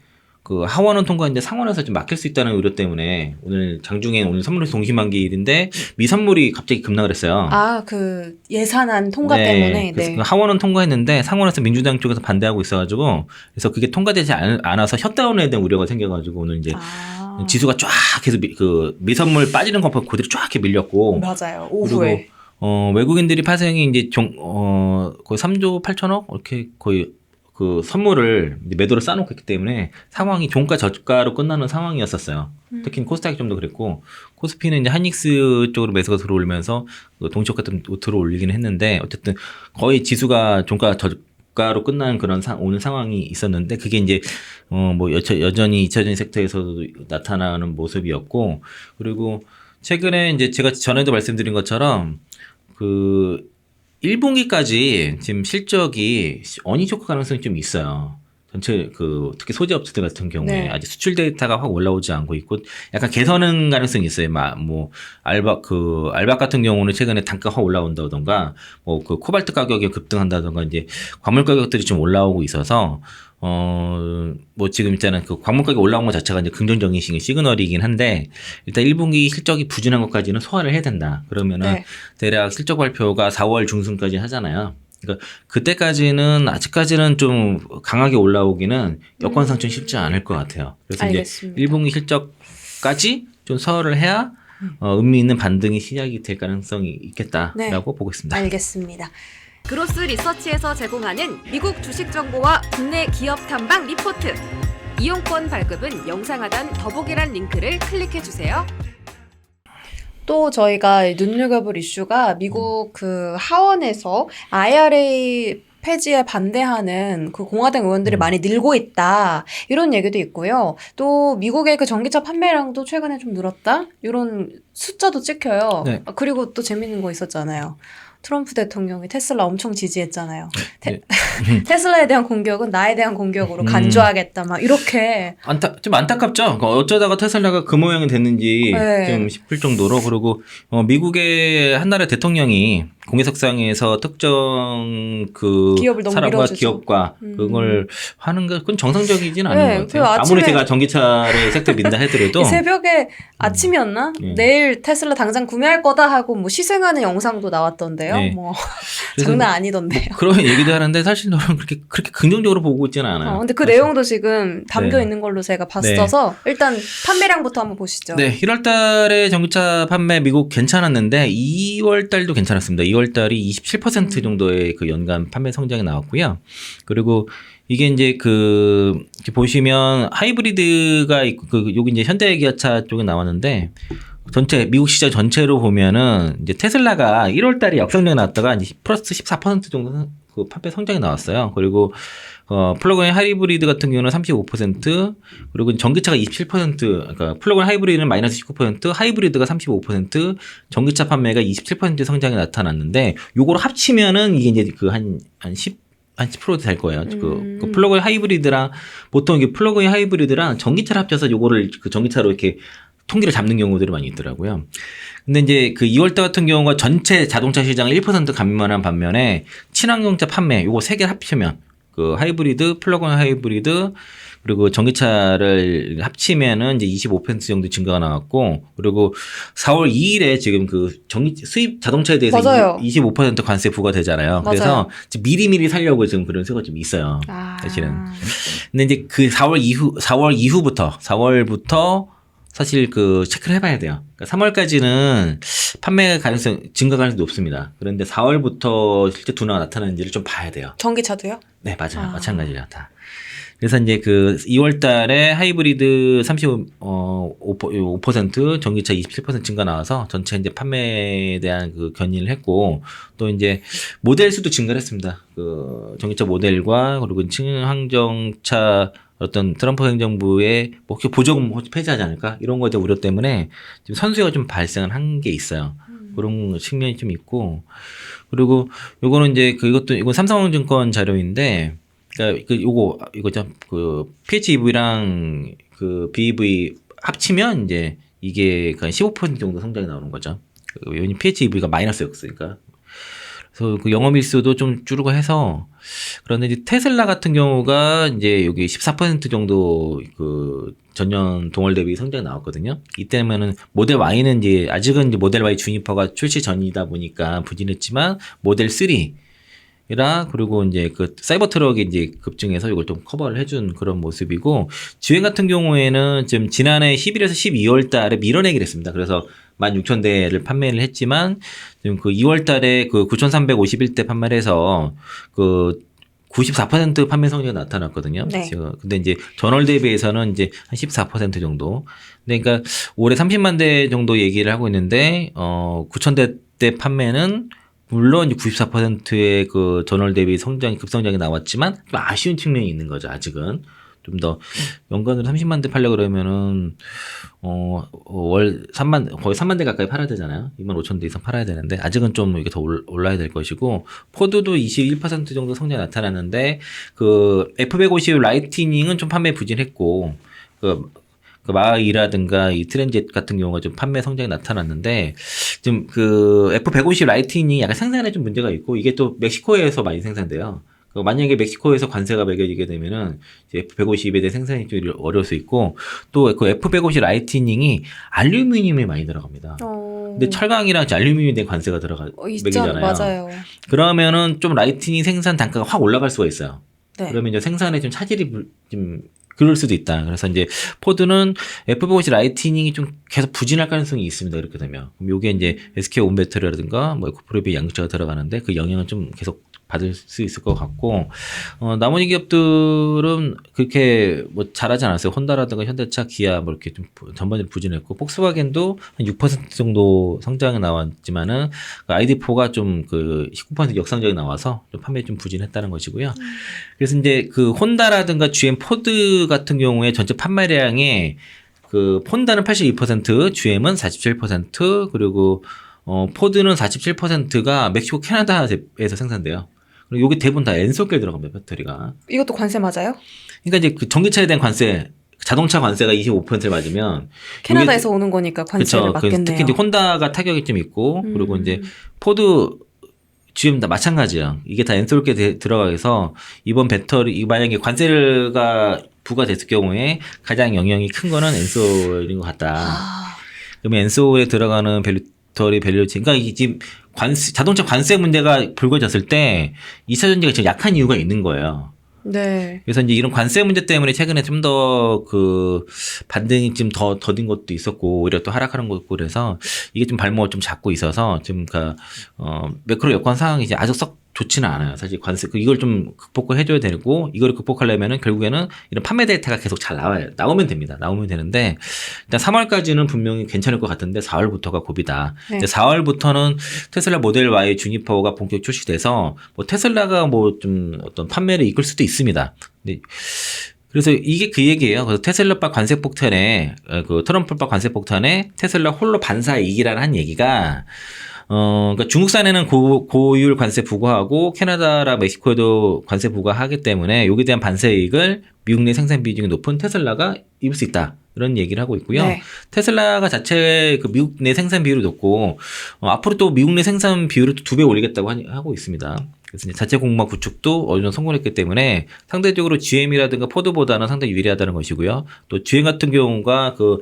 그 하원은 통과했는데 상원에서 좀 막힐 수 있다는 우려 때문에 오늘 장중에 오늘 선물업체 동시만기일인데 미 선물이 갑자기 급락을 했어요. 그 예산안 통과 때문에. 그래서 그 하원은 통과했는데 상원에서 민주당 쪽에서 반대하고 있어가지고 그래서 그게 통과되지 않아서 셧다운에 대한 우려가 생겨가지고 오늘 이제 지수가 쫙 해서 미선물 빠지는 것보다 그대로 쫙 이렇게 밀렸고. 맞아요. 오후에. 그리고 외국인들이 파생이 이제 거의 3조 8천억 이렇게 거의 그 선물을 매도로 쌓아놓고 있기 때문에 상황이 종가 저가로 끝나는 상황이었었어요. 특히 코스닥이 좀 더 그랬고 코스피는 이제 한익스 쪽으로 매수가 들어오면서 동시효과 같은 들어올리긴 했는데 어쨌든 거의 지수가 종가 저가로 끝나는 그런 오는 상황이 있었는데 그게 이제 뭐 여전히 2차 전지 섹터에서도 나타나는 모습이었고 그리고 최근에 이제 제가 전에도 말씀드린 것처럼 1분기까지 지금 실적이 어닝 쇼크 가능성이 좀 있어요. 전체 특히 소재 업체들 같은 경우에 아직 수출 데이터가 확 올라오지 않고 있고 약간 개선은 가능성이 있어요. 뭐 알박 같은 경우는 최근에 단가 확 올라온다던가 뭐 그 코발트 가격이 급등한다던가 이제 광물 가격들이 좀 올라오고 있어서 뭐 지금 일단은 그 광물 가격 올라온 것 자체가 이제 긍정적인 시그널이긴 한데 일단 1분기 실적이 부진한 것까지는 소화를 해야 된다. 그러면은 대략 실적 발표가 4월 중순까지 하잖아요. 그러니까 그때까지는 아직까지는 좀 강하게 올라오기는 여건상 좀 쉽지 않을 것 같아요. 그래서 알겠습니다. 이제 1분기 실적까지 좀 소화를 해야 의미 있는 반등이 시작이 될 가능성이 있겠다라고 보고 있습니다. 알겠습니다. 그로스 리서치에서 제공하는 미국 주식 정보와 국내 기업 탐방 리포트. 이용권 발급은 영상 하단 더보기란 링크를 클릭해 주세요. 또 저희가 눈여겨볼 이슈가 미국 그 하원에서 IRA 폐지에 반대하는 그 공화당 의원들이 많이 늘고 있다. 이런 얘기도 있고요. 또 미국의 그 전기차 판매량도 최근에 좀 늘었다. 이런 숫자도 찍혀요. 네. 그리고 또 재밌는 거 있었잖아요. 트럼프 대통령이 테슬라 엄청 지지했잖아요. 네. 테슬라에 대한 공격은 나에 대한 공격으로 간주하겠다. 막 이렇게. 좀 안타깝죠. 어쩌다가 테슬라가 그 모양이 됐는지 네. 좀 싶을 정도로. 그리고 미국의 한 나라 대통령이 공개석상에서 특정 그 기업을 너무 사람과 밀어주죠. 기업과 그걸 하는 건 그건 정상적이진 않은 네, 것 같아요. 그 아무리 아침에- 제가 전기차를 섹터 민다 해더라도 이 새벽에 아침이었나? 네. 내일 테슬라 당장 구매할 거다 하고 뭐 시승하는 영상도 나왔던데요. 네. 뭐 그래서 장난 아니던데요. 그런 얘기도 하는데 사실 저는 그렇게 긍정적으로 보고 있지는 않아요. 근데 그 사실. 내용도 지금 담겨 네. 있는 걸로 제가 봤어서 일단 판매량부터 한번 보시죠. 네, 1월 달에 전기차 판매 미국 괜찮았는데 2월 달도 괜찮았습니다. 2월 달이 27% 정도의 그 연간 판매 성장이 나왔고요. 그리고 이게 이제 이렇게 보시면 하이브리드가 있고 여기 이제 현대기아차 쪽에 나왔는데 전체 미국 시장 전체로 보면은 이제 테슬라가 1월 달에 역성장이 나왔다가 이제 플러스 14% 정도 그 판매 성장이 나왔어요. 그리고 플러그인 하이브리드 같은 경우는 35%, 그리고 전기차가 27%, 그러니까 플러그인 하이브리드는 마이너스 19%, 하이브리드가 35%, 전기차 판매가 27% 성장이 나타났는데, 요거를 합치면은 이게 이제 한 10% 될 거예요. 그 플러그인 하이브리드랑, 보통 이게 플러그인 하이브리드랑 전기차를 합쳐서 요거를 그 전기차로 이렇게 통계를 잡는 경우들이 많이 있더라고요. 근데 이제 그 2월달 같은 경우가 전체 자동차 시장을 1% 감면한 반면에 친환경차 판매 요거 세 개를 합치면 그 하이브리드, 플러그인 하이브리드 그리고 전기차를 합치면은 이제 25% 정도 증가가 나왔고, 그리고 4월 2일에 지금 그 수입 자동차에 대해서 맞아요. 25% 관세 부과되잖아요. 그래서 지금 미리미리 살려고 지금 그런 세가 좀 있어요. 사실은. 근데 이제 그 4월부터 사실 그 체크를 해봐야 돼요. 그러니까 3월까지는 판매 가능성, 증가 가능성이 높습니다. 그런데 4월부터 실제 둔화가 나타나는지를 좀 봐야 돼요. 전기차도요? 네, 맞아요. 마찬가지야, 다. 그래서 이제 그 2월 달에 하이브리드 35% 전기차 27% 증가 나와서 전체 이제 판매에 대한 그 견인을 했고, 또 이제 모델 수도 증가를 했습니다. 그 전기차 모델과 그리고 친환경차 어떤 트럼프 행정부의 뭐 보조금 폐지하지 않을까 이런 거에 대한 우려 때문에 지금 선수가 좀 발생을 한 게 있어요. 그런 측면이 좀 있고, 그리고 요거는 이제 이건 삼성증권 자료인데, 그러니까 이거죠. 그 PHEV랑 그 BEV 합치면 이제 이게 한 15% 정도 성장이 나오는 거죠. 왜냐면 PHEV가 마이너스였으니까. 그래서 그 영업일수도 좀 줄고 해서, 그런데 이제 테슬라 같은 경우가 이제 여기 14% 정도 그 전년 동월 대비 성장이 나왔거든요. 이때면은 모델 Y는 이제 아직은 이제 모델 Y 주니퍼가 출시 전이다 보니까 부진했지만 모델 3라 그리고 이제 그 사이버 트럭이 이제 급증해서 이걸 좀 커버를 해준 그런 모습이고, 지행 같은 경우에는 지금 지난해 11에서 12월 달에 밀어내기를 했습니다. 그래서 16,000대를 판매를 했지만 지금 그 2월 달에 그 9,351대 판매를 해서 그 94% 판매 성장이 나타났거든요. 네. 근데 이제 전월 대비해서는 이제 한 14% 정도. 그러니까 올해 30만 대 정도 얘기를 하고 있는데 9,000대 판매는 물론 94%의 그 전월 대비 급성장이 나왔지만 좀 아쉬운 측면이 있는 거죠. 아직은 좀 더 연간으로 30만 대 팔려 그러면은 월 3만 거의 3만 대 가까이 팔아야 되잖아요. 25,000대 이상 팔아야 되는데 아직은 좀 이게 더 올라야 될 것이고, 포드도 21% 정도 성장이 나타났는데 그 F150 라이트닝은 좀 판매 부진했고, 그 마이라든가 이 트랜짓 같은 경우가 좀 판매 성장이 나타났는데, 지금 그 F150 라이트닝이 약간 생산에 좀 문제가 있고, 이게 또 멕시코에서 많이 생산돼요. 만약에 멕시코에서 관세가 매겨지게 되면은 이제 F150에 대해 생산이 좀 어려울 수 있고, 또 그 F150 라이트닝이 알루미늄이 많이 들어갑니다. 근데 철강이랑 알루미늄에 대한 관세가 매기잖아요. 맞아요. 그러면은 좀 라이트닝 생산 단가가 확 올라갈 수가 있어요. 네. 그러면 이제 생산에 좀 차질이 좀 그럴 수도 있다. 그래서 이제 포드는 F150 라이트닝이 좀 계속 부진할 가능성이 있습니다. 그렇게 되면. 그럼 요게 이제 SK 온배터리라든가 뭐 에코프로비 양극재가 들어가는데 그 영향은 좀 계속 받을 수 있을 것 같고 나머지 기업들은 그렇게 뭐 잘하지 않았어요. 혼다라든가 현대차, 기아 뭐 이렇게 좀 전반적으로 부진했고 폭스바겐도 한 6% 정도 성장이 나왔지만은 ID4가 좀 그 19% 역상적이 나와서 좀 판매 좀 부진했다는 것이고요. 그래서 이제 그 혼다라든가 GM, 포드 같은 경우에 전체 판매량에 그 폰다는 82%, GM은 47%, 그리고 포드는 47%가 멕시코, 캐나다에서 생산돼요. 그리고 이게 대부분 다 엔솔계 들어갑니다, 배터리가. 이것도 관세 맞아요? 그러니까 이제 그 전기차에 대한 관세, 자동차 관세가 25%를 맞으면 캐나다에서 오는 거니까 관세를 그렇죠. 맞겠네요. 특히 이제 혼다가 타격이 좀 있고, 그리고 이제 포드, GM 다 마찬가지예요. 이게 다 엔솔계 들어가서 이번 배터리 만약에 관세가 부과됐을 경우에 가장 영향이 큰 거는 엔솔인 것 같다. 그러면 엔솔에 들어가는 배터리 밸류체인, 그러니까 이게 지금 자동차 관세 문제가 불거졌을 때 2차 전지가 지금 약한 이유가 있는 거예요. 네. 그래서 이제 이런 관세 문제 때문에 최근에 좀 더 그 반등이 좀 더 더딘 것도 있었고 오히려 또 하락하는 것도 그래서 이게 좀 발목을 좀 잡고 있어서 지금 매크로 여건 상황이 이제 아주 썩 좋지는 않아요. 사실 관세 이걸 좀 극복을 해줘야 되고 이걸 극복하려면은 결국에는 이런 판매 데이터가 계속 잘 나오면 됩니다. 나오면 되는데 일단 3월까지는 분명히 괜찮을 것 같은데 4월부터가 고비다. 네. 4월부터는 테슬라 모델 Y 주니퍼가 본격 출시돼서 뭐 테슬라가 뭐 좀 어떤 판매를 이끌 수도 있습니다. 근데 그래서 이게 그 얘기예요. 그래서 테슬라바 관세 폭탄에 그 트럼프바 관세 폭탄에 테슬라 홀로 반사 이익이라는 한 얘기가 그러니까 중국산에는 고율 관세 부과하고 캐나다라 멕시코에도 관세 부과하기 때문에 여기에 대한 반세 이익을 미국 내 생산 비중이 높은 테슬라가 입을 수 있다. 이런 얘기를 하고 있고요. 네. 테슬라가 자체 그 미국 내 생산 비율이 높고 앞으로 또 미국 내 생산 비율을 또 2배 올리겠다고 하고 있습니다. 그래서 이제 자체 공마 구축도 어느 정도 성공했기 때문에 상대적으로 GM이라든가 포드보다는 상당히 유리하다는 것이고요. 또 GM 같은 경우가 그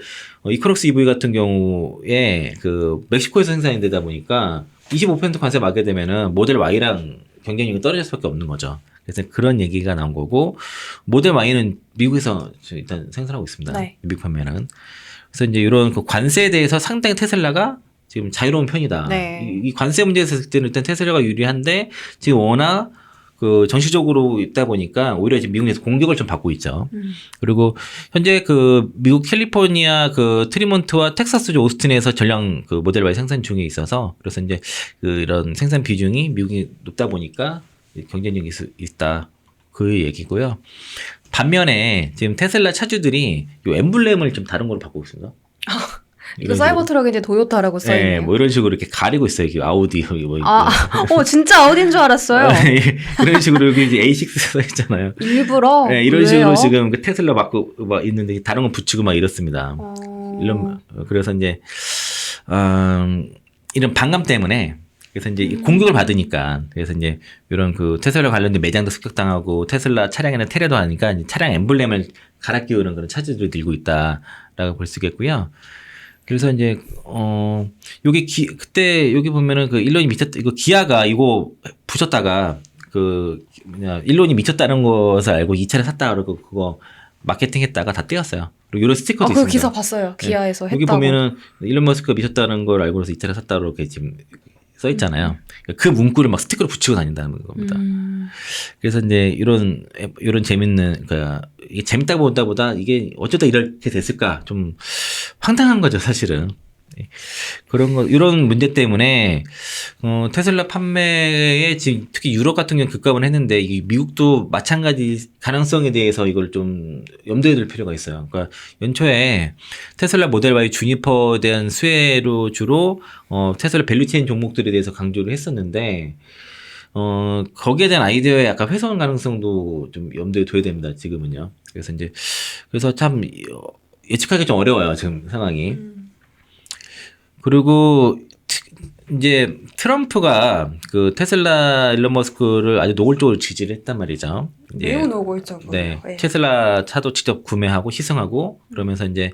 이코노스 EV 같은 경우에 그 멕시코에서 생산이 되다 보니까 25% 관세 맞게 되면은 모델 Y랑 경쟁력이 떨어질 수밖에 없는 거죠. 그래서 그런 얘기가 나온 거고 모델 Y는 미국에서 일단 생산하고 있습니다. 네. 미국 판매는. 그래서 이제 이런 그 관세에 대해서 상당히 테슬라가 지금 자유로운 편이다. 네. 이 관세 문제에 있을 때는 일단 테슬라가 유리한데 지금 워낙 그 정치적으로 있다 보니까 오히려 지금 미국에서 공격을 좀 받고 있죠. 그리고 현재 그 미국 캘리포니아 그 트리몬트와 텍사스주 오스틴에서 전량 그 모델 Y 생산 중에 있어서 그래서 이제 그 이런 생산 비중이 미국이 높다 보니까 경쟁력이 있다. 그 얘기고요. 반면에 지금 테슬라 차주들이 요 엠블렘을 좀 다른 걸로 바꾸고 있습니다. 이거 사이버 트럭인데 도요타라고 써있네요. 네, 뭐 이런 식으로 이렇게 가리고 있어요. 이게 아우디 뭐 진짜 아우디인 줄 알았어요. 이런 식으로 여기 이제 A6 써 있잖아요. 일부러? 네, 이런 왜요? 식으로 지금 그 테슬라 받고 막 있는데 다른 거 붙이고 막 이렇습니다. 그래서 이제 이런 반감 때문에 그래서 이제 공격을 받으니까 그래서 이제 이런 그 테슬라 관련된 매장도 습격당하고 테슬라 차량에는 테레도 하니까 이제 차량 엠블렘을 갈아 끼우는 그런 차주들이 늘고 있다라고 볼 수 있겠고요. 그래서 이제 요게 그때 여기 보면은 그 일론이 이거 기아가 이거 부셨다가 그 일론이 미쳤다는 것을 알고 이 차를 샀다 그러고 그거 마케팅했다가 다 떼었어요. 그리고 이런 스티커도 있습니다. 그 기사 봤어요. 기아에서 네. 했다고. 여기 보면은 일론 머스크가 미쳤다는 걸 알고서 이 차를 샀다 그렇게 지금 써 있잖아요. 그 문구를 막 스티커로 붙이고 다닌다는 겁니다. 그래서 이제 이런 재밌는 그러니까 이게 재밌다고 본다보다 이게 어쩌다 이렇게 됐을까 좀 황당한 거죠, 사실은. 그런 거 이런 문제 때문에 테슬라 판매에 지금 특히 유럽 같은 경우 급감을 했는데 이 미국도 마찬가지 가능성에 대해서 이걸 좀 염두에 둘 필요가 있어요. 그러니까 연초에 테슬라 모델 Y 주니퍼에 대한 수혜로 주로 테슬라 밸류체인 종목들에 대해서 강조를 했었는데 거기에 대한 아이디어에 약간 훼손 가능성도 좀 염두에 둬야 됩니다. 지금은요. 그래서 참 예측하기 좀 어려워요. 지금 상황이. 그리고 이제 트럼프가 그 테슬라 일론 머스크를 아주 노골적으로 지지를 했단 말이죠. 매우 노골적으로. 네. 테슬라 차도 직접 구매하고 시승하고 그러면서 이제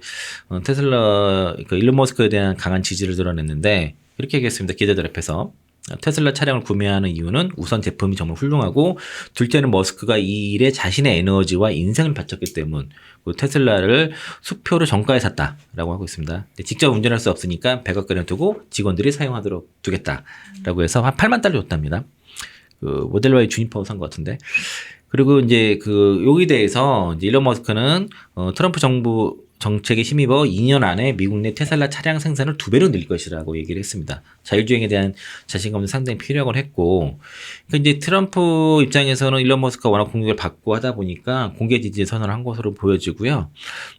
테슬라 그 일론 머스크에 대한 강한 지지를 드러냈는데 이렇게 얘기했습니다. 기자들 앞에서. 테슬라 차량을 구매하는 이유는 우선 제품이 정말 훌륭하고 둘째는 머스크가 이 일에 자신의 에너지와 인생을 바쳤기 때문 그 테슬라를 수표로 정가에 샀다라고 하고 있습니다. 직접 운전할 수 없으니까 백악관에 두고 직원들이 사용하도록 두겠다라고 해서 한 $8만 줬답니다. 그 모델 Y 주니퍼 산 것 같은데. 그리고 이제 그 여기 대해서 이제 일론 머스크는 트럼프 정부 정책에 힘입어 2년 안에 미국 내 테슬라 차량 생산을 2배로 늘릴 것이라고 얘기를 했습니다. 자율주행에 대한 자신감도 상당히 필요하곤 했고, 그러니까 이제 트럼프 입장에서는 일론 머스크가 워낙 공격을 받고 하다 보니까 공개 지지 선언을 한 것으로 보여지고요.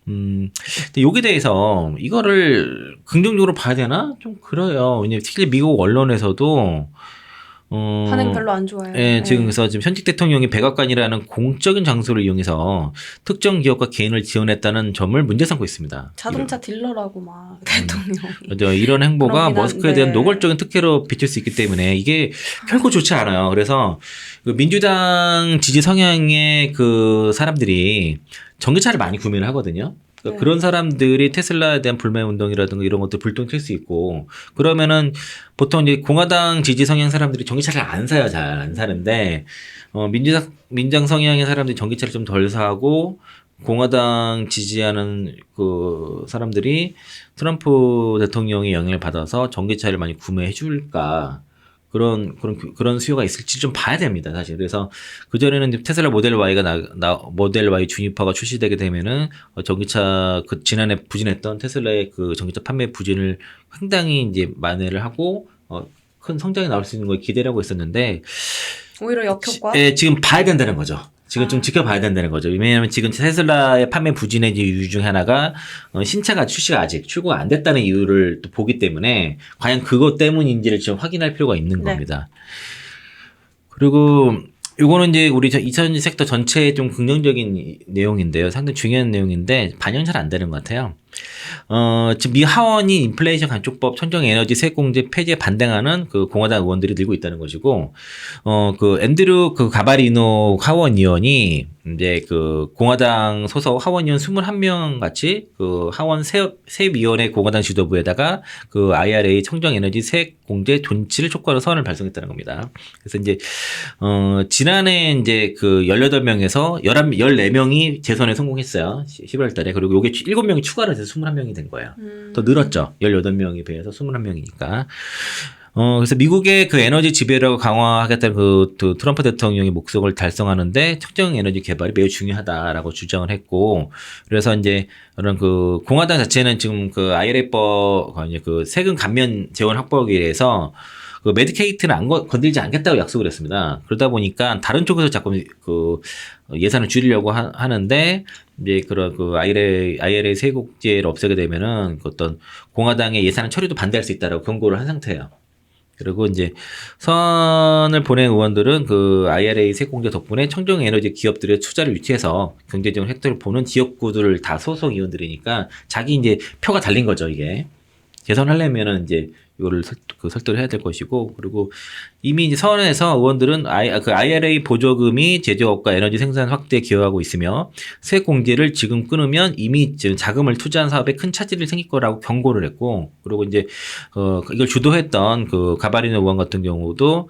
근데 여기에 대해서 이거를 긍정적으로 봐야 되나? 좀 그래요. 왜냐면 특히 미국 언론에서도 반응 별로 안 좋아요. 예, 지금 그래서 지금 현직 대통령이 백악관이라는 공적인 장소를 이용해서 특정 기업과 개인을 지원했다는 점을 문제 삼고 있습니다. 자동차 딜러라고 막 대통령이. 맞아. 이런 행보가 그렇긴 머스크에 대한 한데. 노골적인 특혜로 비칠 수 있기 때문에 이게 결코 좋지 않아요. 그래서 그 민주당 지지 성향의 그 사람들이 전기차를 많이 구매를 하거든요. 그러니까 네. 그런 사람들이 테슬라에 대한 불매 운동이라든가 이런 것들 불똥 튈 수 있고, 그러면은 보통 이제 공화당 지지 성향 사람들이 전기차를 안 사요. 잘 안 사는데 민주당 성향의 사람들이 전기차를 좀 덜 사고, 공화당 지지하는 그 사람들이 트럼프 대통령의 영향을 받아서 전기차를 많이 구매해 줄까, 그런 수요가 있을지 좀 봐야 됩니다, 사실. 그래서 그전에는 테슬라 모델 Y가 모델 Y 주니퍼가 출시되게 되면은 전기차 그 지난해 부진했던 테슬라의 그 전기차 판매 부진을 상당히 이제 만회를 하고 큰 성장이 나올 수 있는 걸 기대를 하고 있었는데, 오히려 역효과. 예, 지금 봐야 된다는 거죠. 지금 좀 지켜봐야 된다는 거죠. 왜냐하면 지금 테슬라의 판매 부진의 이유 중 하나가 신차가 출고가 안 됐다는 이유를 또 보기 때문에 과연 그것 때문인지를 좀 확인할 필요가 있는 네. 겁니다. 그리고 요거는 이제 우리 2000 섹터 전체의 좀 긍정적인 내용인데요. 상당히 중요한 내용인데 반영 잘 안 되는 것 같아요. 지금 미 하원이 인플레이션 감축법 천정 에너지 세액공제 폐지에 반대하는 그 공화당 의원들이 늘고 있다는 것이고, 그 앤드류 그 가바리노 하원 의원이 이제 그 공화당 소속 하원 의원 21명 같이 그 하원 세입위원회 공화당 지도부에다가 그 IRA 청정 에너지 세액공제 존치를 촉구하는 서한을 발송했다는 겁니다. 그래서 이제 지난해 이제 그 18명에서 14명이 재선에 성공했어요. 11월 달에. 그리고 요게 7명이 추가로 해서 21명이 된 거예요. 더 늘었죠. 18명에 비해서 21명이니까. 그래서 미국의 그 에너지 지배력을 강화하겠다는 그 트럼프 대통령의 목적을 달성하는데 청정 에너지 개발이 매우 중요하다라고 주장을 했고, 그래서 이제 그런 그 공화당 자체는 지금 그 IRA법 이제 그 세금 감면 재원 확보하기 위해서 그 메디케이트는 건들지 않겠다고 약속을 했습니다. 그러다 보니까 다른 쪽에서 자꾸 그 예산을 줄이려고 하는데, 이제 그런 그 IRA 세국제를 없애게 되면은 그 어떤 공화당의 예산 처리도 반대할 수 있다라고 경고를 한 상태예요. 그리고 이제 선을 보낸 의원들은 그 IRA 세공제 덕분에 청정 에너지 기업들의 투자를 유치해서 경제적 혜택을 보는 지역구들을 다 소속 의원들이니까 자기 이제 표가 달린 거죠, 이게. 개선하려면은 이제 이거를 설득을 해야 될 것이고, 그리고 이미 이제 서원에서 의원들은 그 IRA 보조금이 제조업과 에너지 생산 확대에 기여하고 있으며 세액 공제를 지금 끊으면 이미 지금 자금을 투자한 사업에 큰 차질이 생길 거라고 경고를 했고, 그리고 이제 이걸 주도했던 그 가바리노 의원 같은 경우도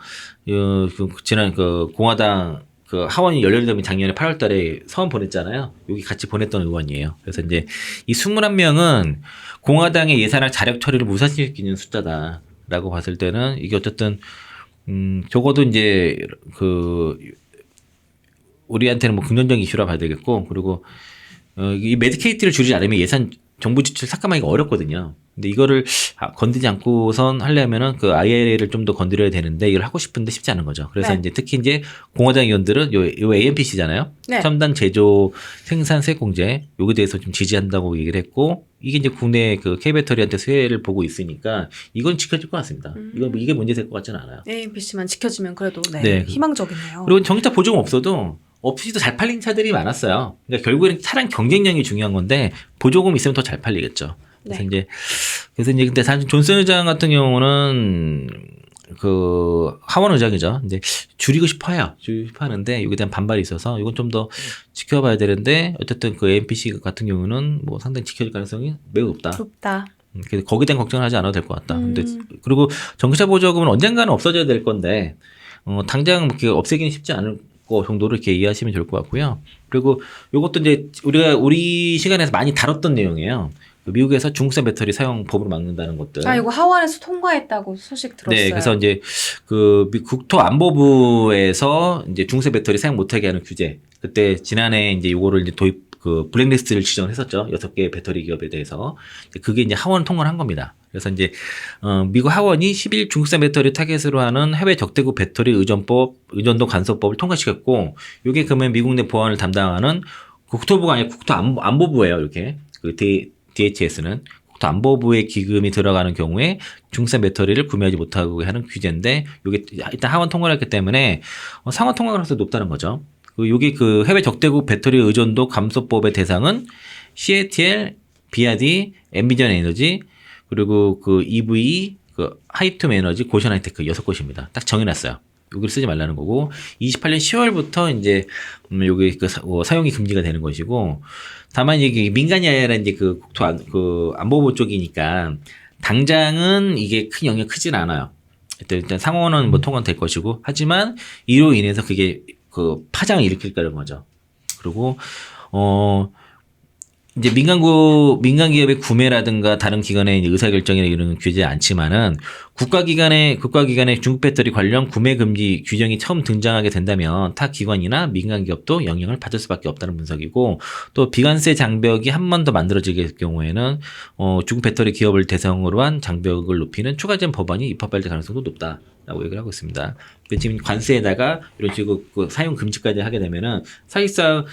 지난 그 공화당 그 하원이 18명이 작년에 8월 달에 서원 보냈잖아요. 여기 같이 보냈던 의원이에요. 그래서 이제 이 21명은 공화당의 예산안 자력 처리를 무산시키는 숫자다라고 봤을 때는 이게 어쨌든 적어도 이제 그 우리한테는 뭐 긍정적인 이슈라 봐야 되겠고, 그리고 이 메디케이트를 줄이지 않으면 예산 정부 지출 삭감하기가 어렵거든요. 근데 이거를 건드지 않고선 하려면은 그 IRA를 좀 더 건드려야 되는데 이걸 하고 싶은데 쉽지 않은 거죠. 그래서 네. 이제 특히 이제 공화당 의원들은 요 AMPC잖아요. 네. 첨단 제조 생산 세액 공제 요에 대해서 좀 지지한다고 얘기를 했고, 이게 이제 국내 그 K배터리한테 수혜를 보고 있으니까 이건 지켜질 것 같습니다. 이게 문제 될 것 같지는 않아요. AMPC만 지켜지면 그래도 네. 희망적이네요. 그리고 전기차 보조금 없어도 없이도 잘 팔린 차들이 많았어요. 그러니까 결국에는 차량 경쟁력이 중요한 건데 보조금 있으면 더 잘 팔리겠죠. 그래서 네. 이제 근데 사실 존슨 의장 같은 경우는 그 하원 의장이죠. 근데 줄이고 싶어요. 줄이고 싶어 하는데 여기에 대한 반발이 있어서 이건 좀 더 지켜봐야 되는데, 어쨌든 그 AMPC 같은 경우는 뭐 상당히 지켜질 가능성이 매우 높다. 좁다. 그래서 거기에 대한 걱정을 하지 않아도 될 것 같다. 근데 그리고 전기차 보조금은 언젠가는 없어져야 될 건데 당장 이렇게 없애기는 쉽지 않을 거 정도로 이렇게 이해하시면 좋을 것 같고요. 그리고 이것도 이제 우리 시간에서 많이 다뤘던 내용이에요. 미국에서 중국산 배터리 사용 법으로 막는다는 것들. 아, 이거 하원에서 통과했다고 소식 들었어요. 네, 그래서 이제 그 국토안보부에서 이제 중국산 배터리 사용 못하게 하는 규제. 그때 지난해 이제 요거를 이제 그 블랙리스트를 지정을 했었죠. 6개 배터리 기업에 대해서. 그게 이제 하원 통과를 한 겁니다. 그래서 이제 미국 하원이 10일 중국산 배터리 타겟으로 하는 해외 적대국 배터리 의존도 간섭법을 통과시켰고, 이게 그러면 미국 내 보안을 담당하는 국토부가 아니라 국토안보부예요. 이렇게 그 DHS는 국토안보부의 기금이 들어가는 경우에 중국산 배터리를 구매하지 못하게 하는 규제인데, 이게 일단 하원 통과를 했기 때문에 상원 통과 가능성이 높다는 거죠. 여기 그 해외 적대국 배터리 의존도 감소법의 대상은 CATL, BRD, 엔비전 에너지, 그리고 그 EV, 그 하이툼 에너지, 고션 하이테크 6곳입니다. 딱 정해놨어요. 여기를 쓰지 말라는 거고, 28년 10월부터 이제 여기 그 사용이 금지가 되는 것이고, 다만 이게 민간이 아니라 이제 그 안보부 쪽이니까 당장은 이게 큰 영향 크진 않아요. 일단 상원은 뭐 통과될 것이고, 하지만 이로 인해서 그게 그 파장을 일으킬 거라는 거죠. 그리고 이제 민간 기업의 구매라든가 다른 기관의 의사결정이나 이런 규제 않지만은 국가기관의 중국 배터리 관련 구매 금지 규정이 처음 등장하게 된다면 타 기관이나 민간 기업도 영향을 받을 수밖에 없다는 분석이고, 또 비관세 장벽이 한 번 더 만들어지게 될 경우에는 중국 배터리 기업을 대상으로 한 장벽을 높이는 추가적인 법안이 입법될 가능성도 높다라고 얘기를 하고 있습니다. 지금 관세에다가 이런 식으로 그 사용 금지까지 하게 되면은 사실상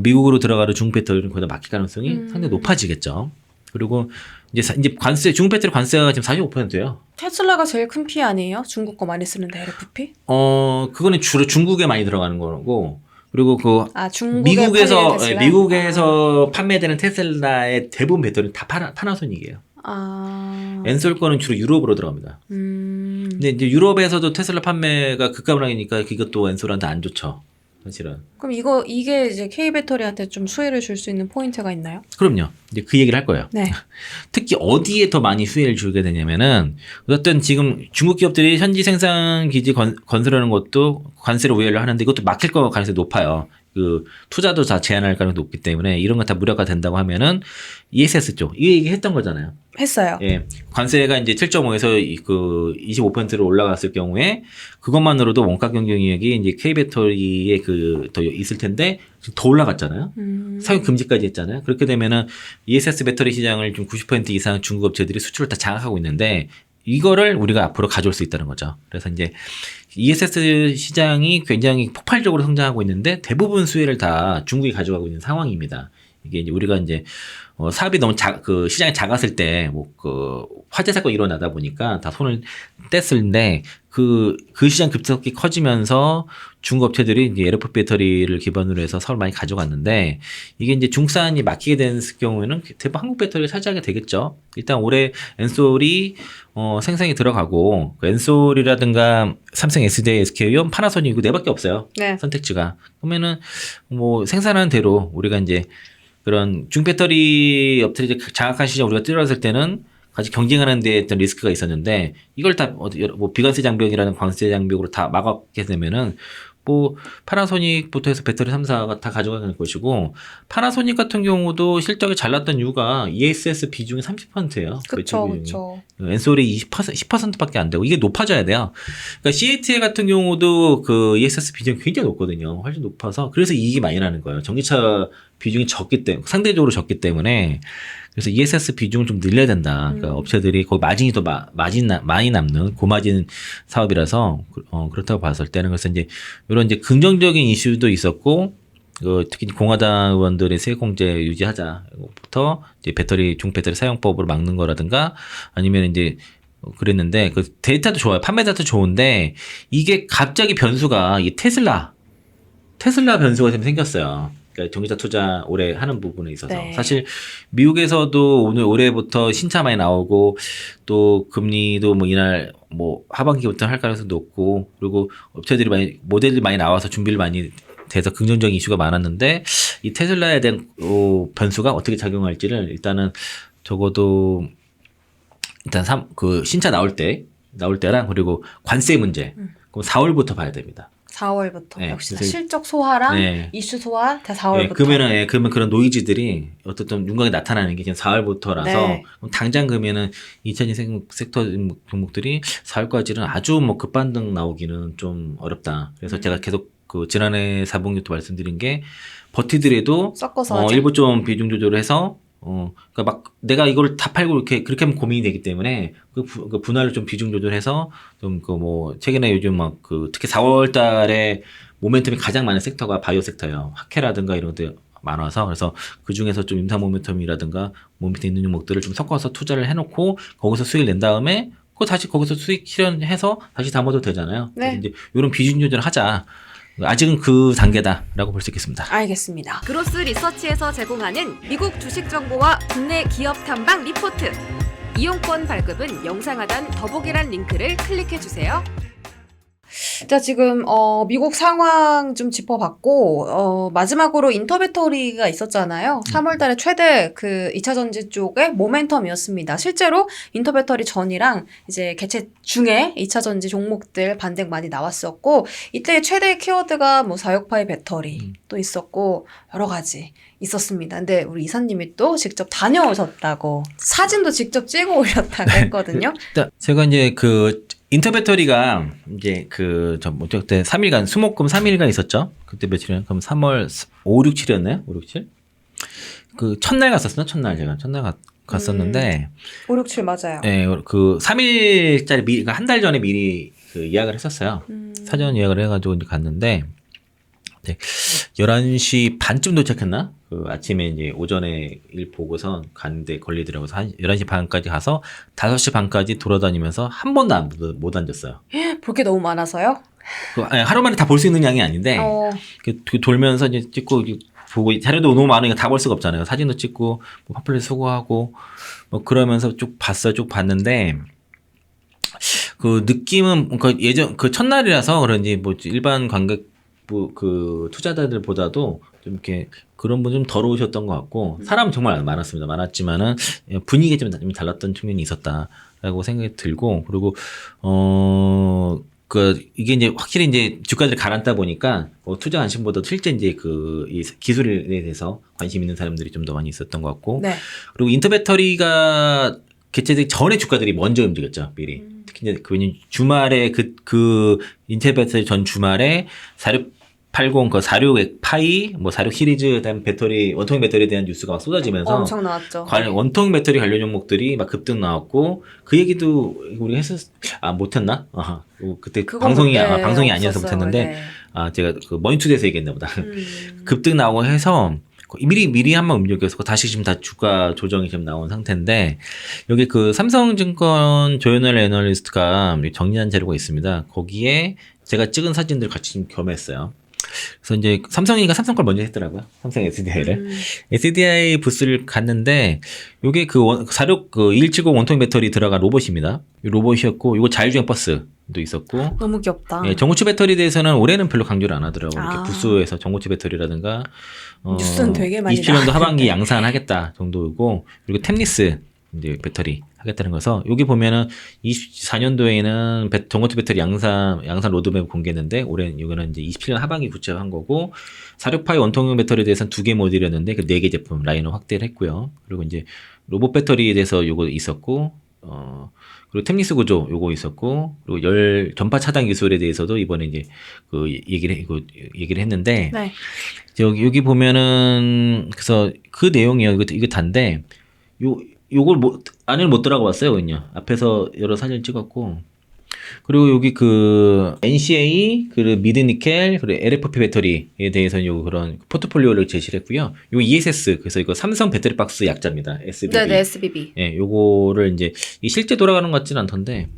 미국으로 들어가는 중국 배터리는 거의 다 막힐 가능성이 상당히 높아지겠죠. 그리고 이제 중국 배터리 관세가 지금 45%예요. 테슬라가 제일 큰 피해 아니에요? 중국 거 많이 쓰는데 LFP? 그거는 주로 중국에 많이 들어가는 거고, 그리고 중국에 미국에서 판매되는 테슬라의 대부분 배터리는 다 파나소닉이에요. 엔솔 거는 주로 유럽으로 들어갑니다. 근데 이제 유럽에서도 테슬라 판매가 급감하니까 이것도 엔솔한테 안 좋죠, 사실은. 그럼 이게 이제 K 배터리한테 좀 수혜를 줄 수 있는 포인트가 있나요? 그럼요. 이제 그 얘기를 할 거예요. 네. 특히 어디에 더 많이 수혜를 주게 되냐면은, 어쨌든 지금 중국 기업들이 현지 생산 기지 건설하는 것도 관세를 우회를 하는데 이것도 막힐 거 가능성이 높아요. 그 투자도 다 제한할 가능성이 높기 때문에 이런 거 다 무력화 된다고 하면은 ESS 쪽 이 얘기 했던 거잖아요. 했어요. 예. 관세가 이제 7.5에서 그 25%로 올라갔을 경우에 그것만으로도 원가 경쟁력이 이제 K 배터리에 더 있을 텐데 지금 더 올라갔잖아요. 사용 금지까지 했잖아요. 그렇게 되면은 ESS 배터리 시장을 좀 90% 이상 중국 업체들이 수출을 다 장악하고 있는데, 이거를 우리가 앞으로 가져올 수 있다는 거죠. 그래서 이제 ESS 시장이 굉장히 폭발적으로 성장하고 있는데 대부분 수혜를 다 중국이 가져가고 있는 상황입니다. 이게 이제 우리가 이제 사업이 너무 시장이 작았을 때 화재 사건이 일어나다 보니까 다 손을 뗐을때 그 시장 급속히 커지면서 중국 업체들이 이제 LFP 배터리를 기반으로 해서 사업을 많이 가져갔는데, 이게 이제 중국산이 막히게 된 경우에는 대부분 한국 배터리를 차지하게 되겠죠. 일단 올해 엔솔이 생산이 들어가고, 엔솔이라든가 삼성 SDI, SK온, 파나소닉 이거 4밖에 없어요. 네. 선택지가. 그러면은 뭐 생산하는 대로 우리가 이제 그런 중배터리 업체들이 장악한 시장 우리가 뛰어들었을 때는 같이 경쟁하는 데 어떤 리스크가 있었는데, 이걸 다 뭐 비관세 장벽이라는 관세 장벽으로 다 막게 되면은 뭐 파나소닉부터 해서 배터리 3사가 다 가져가는 것이고, 파나소닉 같은 경우도 실적이 잘 났던 이유가 ESS 비중이 30%예요. 그렇죠. 엔솔이 10%밖에 안 되고 이게 높아져야 돼요. 그러니까 CATL 같은 경우도 그 ESS 비중이 굉장히 높거든요. 훨씬 높아서 그래서 이익이 많이 나는 거예요. 전기차 비중이 상대적으로 적기 때문에. 그래서 ESS 비중을 좀 늘려야 된다. 그러니까 업체들이 거기 마진이 더 많이 남는 고마진 사업이라서 그렇다고 봤을 때는, 그래서 이제 이런 이제 긍정적인 이슈도 있었고, 특히 공화당 의원들의 세공제 유지하자부터 이제 중배터리 사용법으로 막는 거라든가 아니면 이제 그랬는데, 그 데이터도 좋아요. 판매 데이터도 좋은데 이게 갑자기 변수가 이 테슬라 변수가 좀 생겼어요. 그러니까 전기차 투자 올해 하는 부분에 있어서. 네. 사실 미국에서도 올해부터 신차 많이 나오고, 또 금리도 뭐 이날 뭐 하반기부터 할 가능성도 높고, 그리고 업체들이 모델들이 많이 나와서 준비를 많이 돼서 긍정적인 이슈가 많았는데, 이 테슬라에 대한 변수가 어떻게 작용할지를 일단은 적어도 일단 신차 나올 때랑, 그리고 관세 문제, 그럼 4월부터 봐야 됩니다. 4월부터 네, 역시 그래서 실적 소화랑 네. 이슈 소화 다 4월부터. 그러면 그런 노이즈들이 어떤 윤곽에 나타나는 게 지금 4월부터라서 네. 당장 그러면은 2차전지 섹터 종목들이 4월까지는 아주 뭐 급반등 나오기는 좀 어렵다. 그래서 제가 계속 그 지난해 4분기 때 말씀드린 게 버티더라도 섞어서 하자. 일부 좀 비중 조절을 해서 그러니까 막 내가 이걸 다 팔고 그렇게 하면 고민이 되기 때문에 그 분할을 좀 비중 조절해서 좀 그 뭐 최근에 요즘 막 그 특히 4월 달에 모멘텀이 가장 많은 섹터가 바이오 섹터예요. 학회라든가 이런 것들 많아서 그래서 그 중에서 좀 임상 모멘텀이라든가 모멘텀 있는 종목들을 좀 섞어서 투자를 해놓고 거기서 수익을 낸 다음에 그 다시 거기서 수익 실현해서 다시 담아도 되잖아요. 네. 그래서 이제 이런 비중 조절을 하자. 아직은 그 단계다라고 볼 수 있겠습니다. 알겠습니다. 그로스 리서치에서 제공하는 미국 주식 정보와 국내 기업 탐방 리포트. 이용권 발급은 영상 하단 더보기란 링크를 클릭해 주세요. 자, 지금 미국 상황 좀 짚어봤고 마지막으로 인터배터리가 있었잖아요. 3월 달에 최대 그 2차 전지 쪽의 모멘텀이었습니다. 실제로 인터배터리 전이랑 이제 개최 중에 2차 전지 종목들 반등 많이 나왔었고 이때 최대 키워드가 뭐 사육파의 배터리 또 있었고 여러 가지 있었습니다. 근데 우리 이사님이 또 직접 다녀오셨다고 사진도 직접 찍어 올렸다고 했거든요. 제가 이제 그 인터배터리가 이제 그때 3일간 수목금 3일간 있었죠. 그때 며칠이나 그럼 3월 5, 6, 7이었나요? 5, 6, 7? 그 첫날 갔었나? 첫날 갔었는데 5, 6, 7 맞아요. 네, 그 3일짜리 그러니까 한 달 전에 미리 그 예약을 했었어요. 사전 예약을 해가지고 이제 갔는데 네, 11시 반쯤 도착했나? 그 아침에 이제 오전에 일 보고서 갔는데 걸리더라고요. 11시 반까지 가서 5시 반까지 돌아다니면서 한 번도 못 앉았어요. 볼 게 너무 많아서요? 하루 만에 다 볼 수 있는 양이 아닌데 돌면서 이제 찍고 보고 자료도 너무 많으니까 다 볼 수가 없잖아요. 사진도 찍고 뭐 팜플렛 수거하고 뭐 그러면서 쭉 봤는데 그 느낌은 그 예전 그 첫날이라서 그런지 뭐 일반 관객 그 투자자들보다도 좀 이렇게 그런 분 좀 덜 오셨던 것 같고 사람 정말 많았지만은 분위기가 좀 달랐던 측면이 있었다라고 생각이 들고 그리고 이게 이제 확실히 이제 주가들이 가라앉다 보니까 투자 관심보다 실제 이제 이 기술에 대해서 관심 있는 사람들이 좀 더 많이 있었던 것 같고 네. 그리고 인터배터리가 개최되기 전에 주가들이 먼저 움직였죠 미리. 특히 이제 주말에 그 인터배터리 전 주말에 4680 그 46 파이 뭐 46 시리즈 대한 배터리 원통 배터리에 대한 뉴스가 막 쏟아지면서 엄청 나왔죠. 원통 배터리 관련 종목들이 막 급등 나왔고 그 얘기도 우리 못했나? 그때 방송이 아니어서 못했는데 네. 제가 그 머니투데이에서 얘기했나 보다. 급등 나오고 해서 미리 한번 움직여서 다시 지금 다 주가 조정이 지금 나온 상태인데 여기 그 삼성증권 조현일 애널리스트가 정리한 자료가 있습니다. 거기에 제가 찍은 사진들 같이 좀 겸했어요. 그래서 이제 삼성이니까 삼성 걸 먼저 했더라고요. 삼성 SDI를. SDI 부스를 갔는데 요게 그 2170 원통 배터리 들어간 로봇입니다. 이 로봇이었고 요거 자율주행 버스도 있었고 너무 귀엽다. 예, 전고체 배터리에 대해서는 올해는 별로 강조를 안 하더라고요. 이렇게 부스에서 전고체 배터리라든가 뉴스는 되게 많이 27년도 하반기 양산하겠다 정도이고 그리고 템리스 이제 배터리 하겠다는 거서 여기 보면은 24년도에는 전고체 배터리 양산 로드맵 공개했는데 올해는 이거는 이제 27년 하반기 구체화한 거고 46파이 원통형 배터리에 대해서는 2개 모듈이었는데 그 4개 제품 라인을 확대를 했고요. 그리고 이제 로봇 배터리에 대해서 요거 있었고 그리고 템리스 구조 요거 있었고 그리고 열 전파 차단 기술에 대해서도 이번에 이제 그 얘기를 했는데 네. 여기 보면은 그래서 그 내용이요. 이거 단데 요걸 안을 못 들어가 봤어요, 그냥. 앞에서 여러 사진 찍었고. 그리고 여기 그 NCA, 그리고 미드니켈, 그리고 LFP 배터리에 대해서는 요 그런 포트폴리오를 제시를 했고요. 요 ESS, 그래서 이거 삼성 배터리 박스 약자입니다. SBB. 네, SBB. 예, 요거를 이제 실제 돌아가는 것 같지는 않던데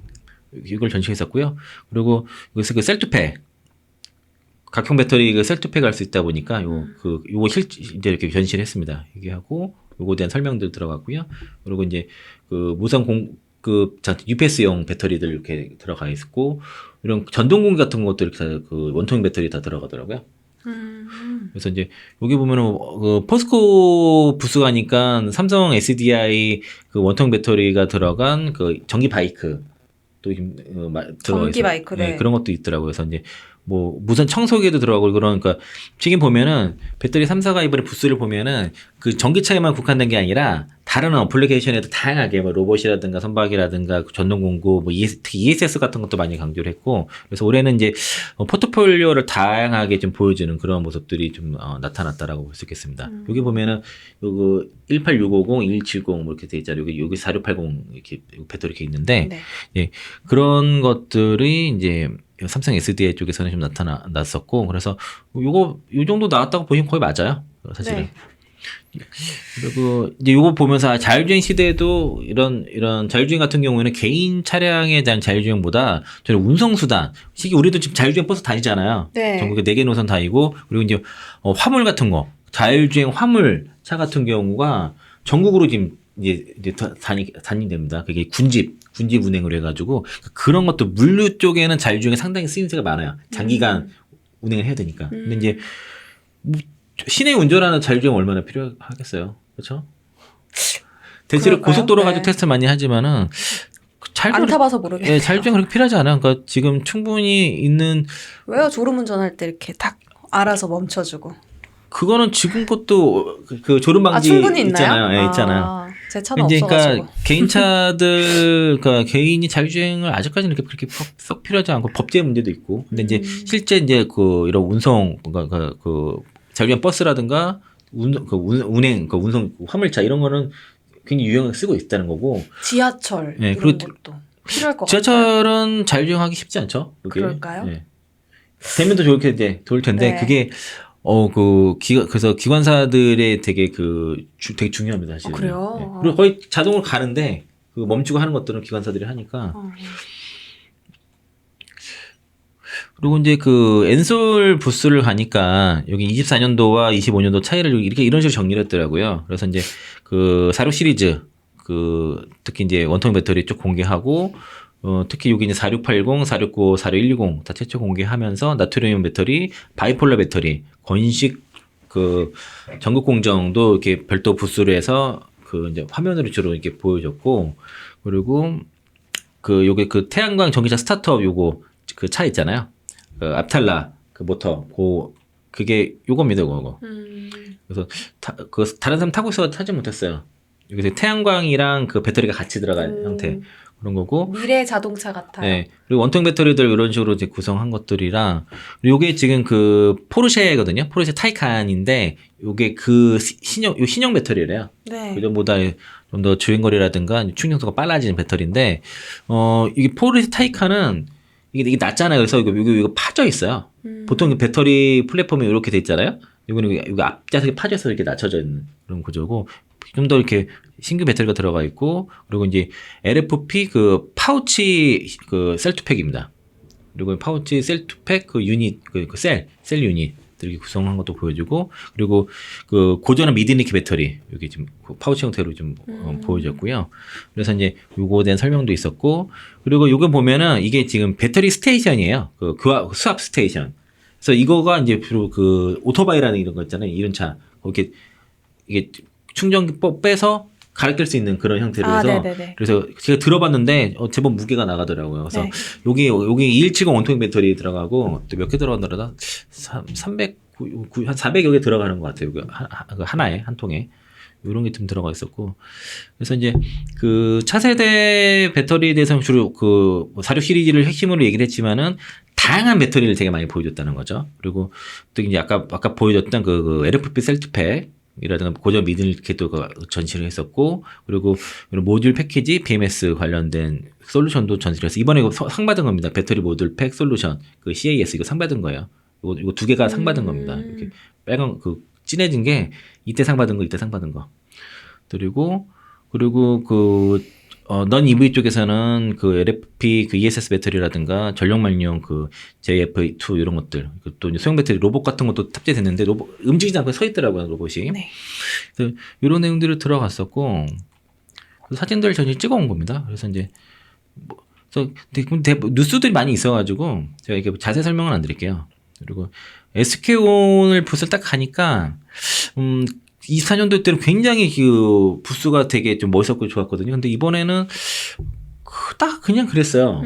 이걸 전시했었고요. 그리고 여기서 그 셀투팩. 각형 배터리 그 셀투팩 할 수 있다 보니까 요거 이제 이렇게 전시를 했습니다. 이게 하고 요거에 대한 설명들 들어갔고요. 그리고 이제 그 무선 UPS용 배터리들 이렇게 들어가 있고 이런 전동 공기 같은 것도 이렇게 다 그 원통 배터리 다 들어가더라고요. 그래서 이제 여기 보면은 그 포스코 부스 가니까 삼성 SDI 그 원통 배터리가 들어간 그 전기 바이크 또 들어가 전기 있어요. 바이크, 네. 그런 것도 있더라고요. 그래서 이제 뭐 무선 청소기에도 들어가고 그러니까 지금 보면은 배터리 3사가 이번에 부스를 보면은 그 전기차에만 국한된 게 아니라 다른 어플리케이션에도 다양하게 뭐 로봇이라든가 선박이라든가 전동 공구 뭐 특히 ESS 같은 것도 많이 강조를 했고 그래서 올해는 이제 포트폴리오를 다양하게 좀 보여주는 그런 모습들이 좀 나타났다라고 볼 수 있겠습니다. 여기 보면은 요거 18650, 170 뭐 이렇게 돼 있잖아요. 여기 4680 이렇게 배터리 이렇게 있는데 네. 예, 그런 것들이 이제 삼성 SDI 쪽에서는 좀 나타났었고 그래서 요 정도 나왔다고 보시면 거의 맞아요. 사실은. 네. 그리고 이제 요거 보면서 자율주행 시대에도 이런 자율주행 같은 경우에는 개인 차량에 대한 자율주행보다 저는 운송수단, 특히 우리도 지금 자율주행 버스 다니잖아요. 네. 전국에 4개 노선 다니고 그리고 이제 화물 같은 거, 자율주행 화물 차 같은 경우가 전국으로 지금 이제 다니됩니다. 그게 군집 운행을 해가지고 그런 것도 물류 쪽에는 자율주행이 상당히 쓰임새가 많아요. 장기간 운행을 해야 되니까. 근데 이제 뭐 시내 운전하는 자율주행 얼마나 필요하겠어요, 그렇죠? 대체로 그럴까요? 고속도로 네. 가지고 테스트 많이 하지만은 안 타봐서 모르겠네요. 예, 자율주행 그렇게 필요하지 않아요. 그러니까 지금 충분히 있는 왜요? 졸음운전할 때 이렇게 딱 알아서 멈춰주고. 그거는 지금 것도 그 졸음 방지 충분히 있나요? 있잖아요. 예, 있잖아요. 제 차는 이제 없어가지고. 그러니까 개인차들, 그러니까 개인이 자율주행을 아직까지는 그렇게 썩 필요하지 않고 법제 문제도 있고. 근데 이제 실제 이제 이런 운송, 그 자율주행 버스라든가 운행, 운송 화물차 이런 거는 굉장히 유용하게 쓰고 있다는 거고. 지하철 네, 이런 그리고 것도 필요할 것 같아요. 지하철은 자율주행하기 쉽지 않죠. 그게. 그럴까요? 네. 되면도 좋을 텐데 네. 그게 그래서 기관사들의 되게 되게 중요합니다, 사실. 그래요? 그리고 거의 자동으로 가는데 그 멈추고 하는 것들은 기관사들이 하니까. 그리고 이제 그 엔솔 부스를 가니까 여기 24년도와 25년도 차이를 이런 식으로 정리를 했더라고요. 그래서 이제 그 46 시리즈 특히 이제 원통 배터리 쪽 공개하고 특히 여기 이제 4680, 469, 4610 다 최초 공개하면서 나트륨 배터리, 바이폴러 배터리, 건식 전국 공정도 이렇게 별도 부스로 해서 이제 화면으로 주로 이렇게 보여줬고 그리고 요게 태양광 전기차 스타트업 요거 차 있잖아요. 앞탈라 모터 그게 요겁니다, 그거. 그래서 다른 사람 타고 있어 타지 못했어요. 여기서 태양광이랑 배터리가 같이 들어간 형태. 그런 거고. 미래 자동차 같아요. 네. 그리고 원통 배터리들 이런 식으로 이제 구성한 것들이랑 요게 지금 포르쉐거든요. 포르쉐 타이칸인데 요게 신형 배터리래요. 네. 그전보다 좀 더 주행거리라든가 충전소가 빨라지는 배터리인데 이게 포르쉐 타이칸은 이게 낮잖아요. 그래서 이거 파져 있어요. 보통 배터리 플랫폼이 이렇게 돼 있잖아요. 이거는 이거 앞좌석에 파져서 이렇게 낮춰져 있는 그런 구조고 좀 더 이렇게 신규 배터리가 들어가 있고 그리고 이제 LFP 파우치 셀투팩입니다. 그리고 파우치 셀투팩 유닛 셀 유닛 이렇게 구성한 것도 보여주고 그리고 고전한 미드니키 배터리 여기 지금 파우치 형태로 좀 보여줬고요. 그래서 이제 요거에 대한 설명도 있었고 그리고 요거 보면은 이게 지금 배터리 스테이션이에요. 수압 스테이션. 그래서 이거가 이제 주로 오토바이라는 이런 거 있잖아요. 이런 차 이게 충전기 빼서 갈아 낄 수 있는 그런 형태로 해서 그래서 제가 들어봤는데 제법 무게가 나가더라고요. 그래서 네. 여기 2170 원통 배터리 들어가고 또 몇 개 들어간다더라? 300, 한 400여 개 들어가는 것 같아요. 하나에 한 통에 이런 게 좀 들어가 있었고 그래서 이제 차세대 배터리에 대해서는 주로 46 시리즈를 핵심으로 얘기를 했지만은 다양한 배터리를 되게 많이 보여줬다는 거죠. 그리고 또 이제 아까 보여줬던 LFP 셀투팩 이라든가 고전 미드니키도 전시를 했었고 그리고 이런 모듈 패키지 BMS 관련된 솔루션도 전시를 했어요. 이번에 이거 상 받은 겁니다. 배터리 모듈 팩 솔루션 CAS 이거 상 받은 거예요. 이거 두 개가 상 받은 겁니다. 이렇게 빨간 진해진 게 이때 상 받은 거. 그리고 넌 EV 쪽에서는 LFP ESS 배터리라든가 전력망용 JF2 이런 것들 또 소형 배터리 로봇 같은 것도 탑재됐는데 움직이지 않고 서 있더라고요 로봇이. 네. 그래서 이런 내용들이 들어갔었고 사진들을 전시 찍어온 겁니다. 그래서 이제 뉴스들이 많이 있어가지고 제가 이렇게 자세히 설명은 안 드릴게요. 그리고 SK온을 부스를 딱 가니까 24년도 때는 굉장히 부스가 되게 좀 멋있었고 좋았거든요. 근데 이번에는 딱 그냥 그랬어요.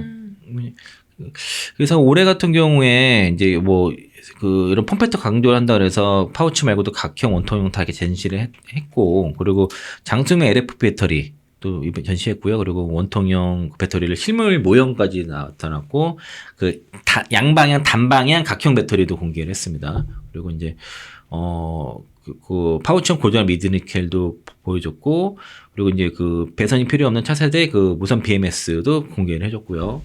그래서 올해 같은 경우에 이제 뭐 그 이런 폼팩터 강조를 한다 그래서 파우치 말고도 각형, 원통형 다 이렇게 전시를 했고, 그리고 장수명 LFP 배터리 또 이번 전시했고요. 그리고 원통형 배터리를 실물 모형까지 나타났고, 그 양방향, 단방향 각형 배터리도 공개를 했습니다. 그리고 이제 그 파우치형 고전화 미드니켈도 보여줬고, 그리고 이제 그 배선이 필요 없는 차세대 그 무선 BMS도 공개를 해줬고요.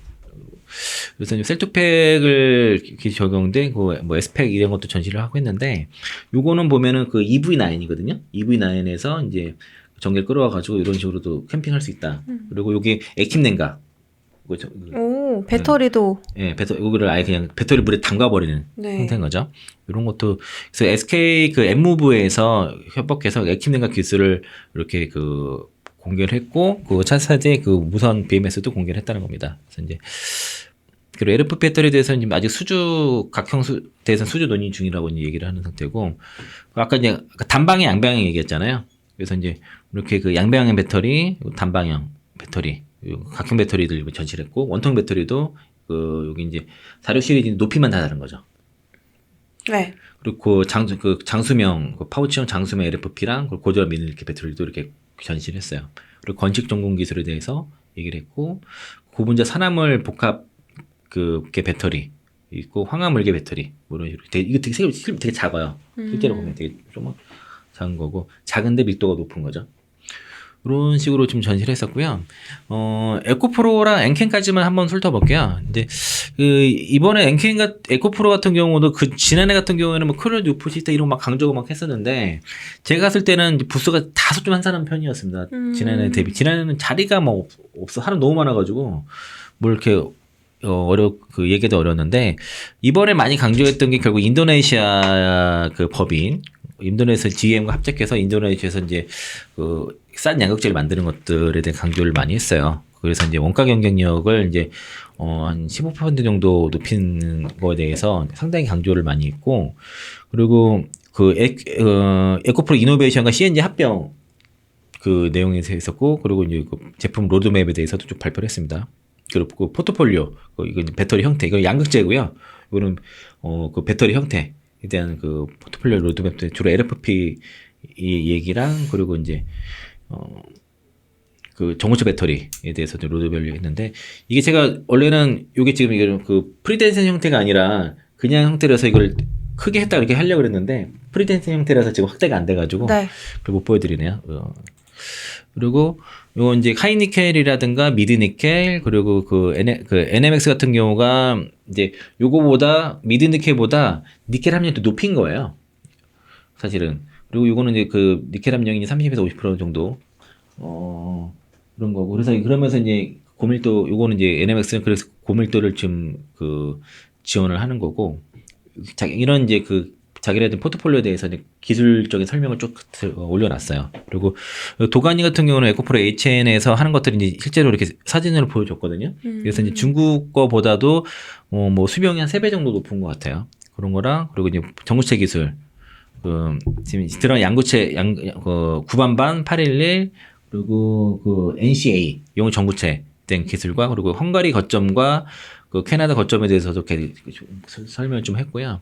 그래서 이제 셀투팩을 적용된 그 뭐 S팩 이런 것도 전시를 하고 했는데, 요거는 보면은 그 EV9이거든요. EV9에서 이제 전기를 끌어와 가지고 이런 식으로도 캠핑할 수 있다. 그리고 여기 액tive 냉각. 오, 배터리도. 예, 여기를 아예 그냥 배터리 물에 담가버리는 네. 형태인 거죠. 이런 것도, 그래서 SK 그 M모브에서 협업해서 액tive 냉각 기술을 이렇게 그 공개를 했고, 그 차세대 그 무선 BMS도 공개를 했다는 겁니다. 그래서 이제, 그리고 LFP 배터리에 대해서는 지금 아직 각형 대해서는 수주 논의 중이라고 이제 얘기를 하는 상태고, 아까 이제 단방향, 양방향 얘기했잖아요. 그래서 이제 이렇게 그 양방향 배터리, 단방향 배터리, 각형 배터리들 전시를 했고, 원통 배터리도 그 여기 이제 사료 시리즈 높이만 다 다른 거죠. 네. 그리고 장수명, 그 파우치형 장수명 LFP랑 고저화 미니 이렇게 배터리도 이렇게 전시를 했어요. 그리고 건식 전공 기술에 대해서 얘기를 했고, 고분자 산화물 복합 그 배터리 있고, 황화물계 배터리 뭐 이런 식으로 이거 되게 작아요. 실제로 보면 되게 좀 작은 거고, 작은데 밀도가 높은 거죠. 그런 식으로 좀 전시를 했었고요. 에코프로랑 엔캔까지만 한번 훑어볼게요. 근데 이번에 에코프로 같은 경우도 그 지난해 같은 경우에는 뭐 크롤 뉴프시타 이런 거 막 강조하고 막 했었는데, 제가 갔을 때는 부스가 다소 좀 한산한 편이었습니다. 지난해 대비. 지난해는 자리가 뭐 없어. 사람 너무 많아가지고 뭘 이렇게 그 얘기도 어려웠는데, 이번에 많이 강조했던 게 결국 인도네시아 그 법인, 인도네시아 GM과 합작해서 인도네시아에서 이제 그 싼 양극재를 만드는 것들에 대한 강조를 많이 했어요. 그래서 이제 원가 경쟁력을 이제 한 15% 정도 높이는 거에 대해서 상당히 강조를 많이 했고, 그리고 그 에코프로 이노베이션과 CNG 합병 그 내용에 대해서 있었고, 그리고 이제 그 제품 로드맵에 대해서도 좀 발표를 했습니다. 그리고 그 포트폴리오, 이거 배터리 형태, 이거 양극재고요. 이거는 그 배터리 형태에 대한 그 포트폴리오 로드맵 때 주로 LFP 이 얘기랑, 그리고 이제 그 전고체 배터리에 대해서 좀 로드맵을 했는데, 이게 제가 원래는 이게 지금 이게 그 프리댄스 형태가 아니라 그냥 형태라서 이걸 크게 했다 이렇게 하려고 그랬는데, 프리댄스 형태라서 지금 확대가 안 돼가지고 네. 그걸 못 보여드리네요. 그리고 요거 이제 하이니켈이라든가 미드니켈, 그리고 그 NMX 같은 경우가 이제 요거보다 미드니켈보다 니켈 함량이 더 높인 거예요, 사실은. 그리고 요거는 이제 그 니켈 함량이 30에서 50% 정도 그런 거고, 그래서 그러면서 이제 고밀도, 요거는 이제 NMX는 그래서 고밀도를 좀 그 지원을 하는 거고, 이런 이제 그 자기네들 포트폴리오에 대해서 기술적인 설명을 쭉 올려놨어요. 그리고 도가니 같은 경우는 에코프로 HN에서 하는 것들이 이제 실제로 이렇게 사진으로 보여줬거든요. 그래서 이제 중국 거보다도 뭐 수명이 한 3배 정도 높은 것 같아요. 그런 거랑, 그리고 이제 전구체 기술, 지금 들어간 양구체, 구반반 811, 그리고 그 NCA, 용 전구체 된 기술과, 그리고 헝가리 거점과 그 캐나다 거점에 대해서도 이렇게 설명을 좀 했고요.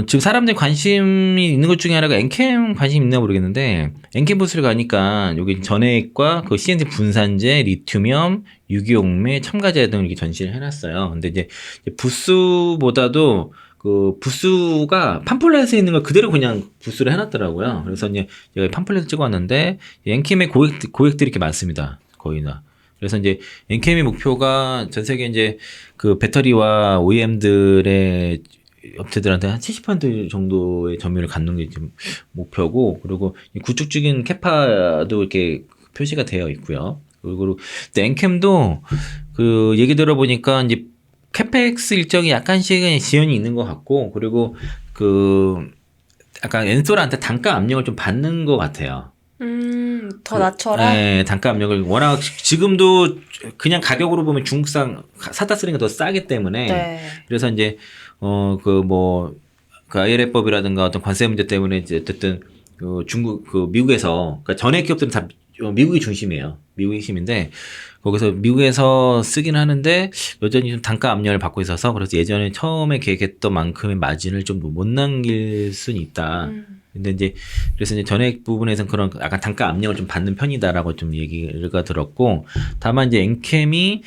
지금 사람들이 관심이 있는 것 중에 하나가 엔캠 관심 있나 모르겠는데, 엔캠 부스를 가니까 여기 전해액과 그 CNT 분산재, 리튬염, 유기용매, 첨가제 등 이렇게 전시를 해놨어요. 근데 이제 부스보다도 그 부스가 팜플렛에 있는 걸 그대로 그냥 부스를 해놨더라고요. 그래서 이제 제가 팜플렛을 찍어왔는데, 엔캠의 고객들이 이렇게 많습니다, 거의 다. 그래서 이제 엔캠의 목표가 전 세계 이제 그 배터리와 OEM들의 업체들한테 한 70% 정도의 점유율을 갖는 게 지금 목표고, 그리고 구축적인 캐파도 이렇게 표시가 되어 있고요. 그리고 엔캠도 그 얘기 들어보니까 이제 캐펙스 일정이 약간씩은 지연이 있는 것 같고, 그리고 그 약간 엔솔한테 단가 압력을 좀 받는 것 같아요. 더 낮춰라. 네, 단가 압력을 워낙 지금도 그냥 가격으로 보면 중국산 사다 쓰는 게 더 싸기 때문에. 네. 그래서 이제 그 IRA법이라든가 어떤 관세 문제 때문에 이제 어쨌든 그 미국에서, 그러니까 전액 기업들은 다 미국이 중심이에요. 미국 핵심인데 거기서 미국에서 쓰긴 하는데 여전히 좀 단가 압력을 받고 있어서 그래서 예전에 처음에 계획했던 만큼의 마진을 좀 못 남길 수는 있다. 근데 이제 그래서 이제 전액 부분에서는 그런 약간 단가 압력을 좀 받는 편이다라고 좀 얘기가 들었고 다만 이제 엔캠이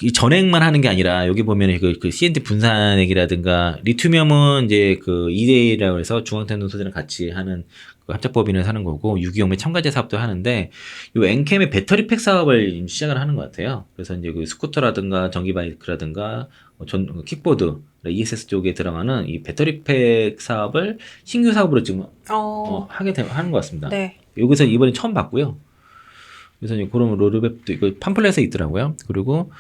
이 전액만 하는 게 아니라 여기 보면 그 CNT 분산액이라든가 리튬이온은 이제 그 2대1이라고 해서 중앙탄도 소재랑 같이 하는 그 합작법인을 사는 거고 유기용매 첨가제 사업도 하는데 이 엔캠의 배터리팩 사업을 시작을 하는 것 같아요. 그래서 이제 그 스쿠터라든가 전기 바이크라든가 킥보드 ESS 쪽에 들어가는 이 배터리팩 사업을 신규 사업으로 지금 하는 것 같습니다. 네. 여기서 이번에 처음 봤고요. 그래서 이제 그런 로드맵도 이거 팜플렛에 있더라고요. 그리고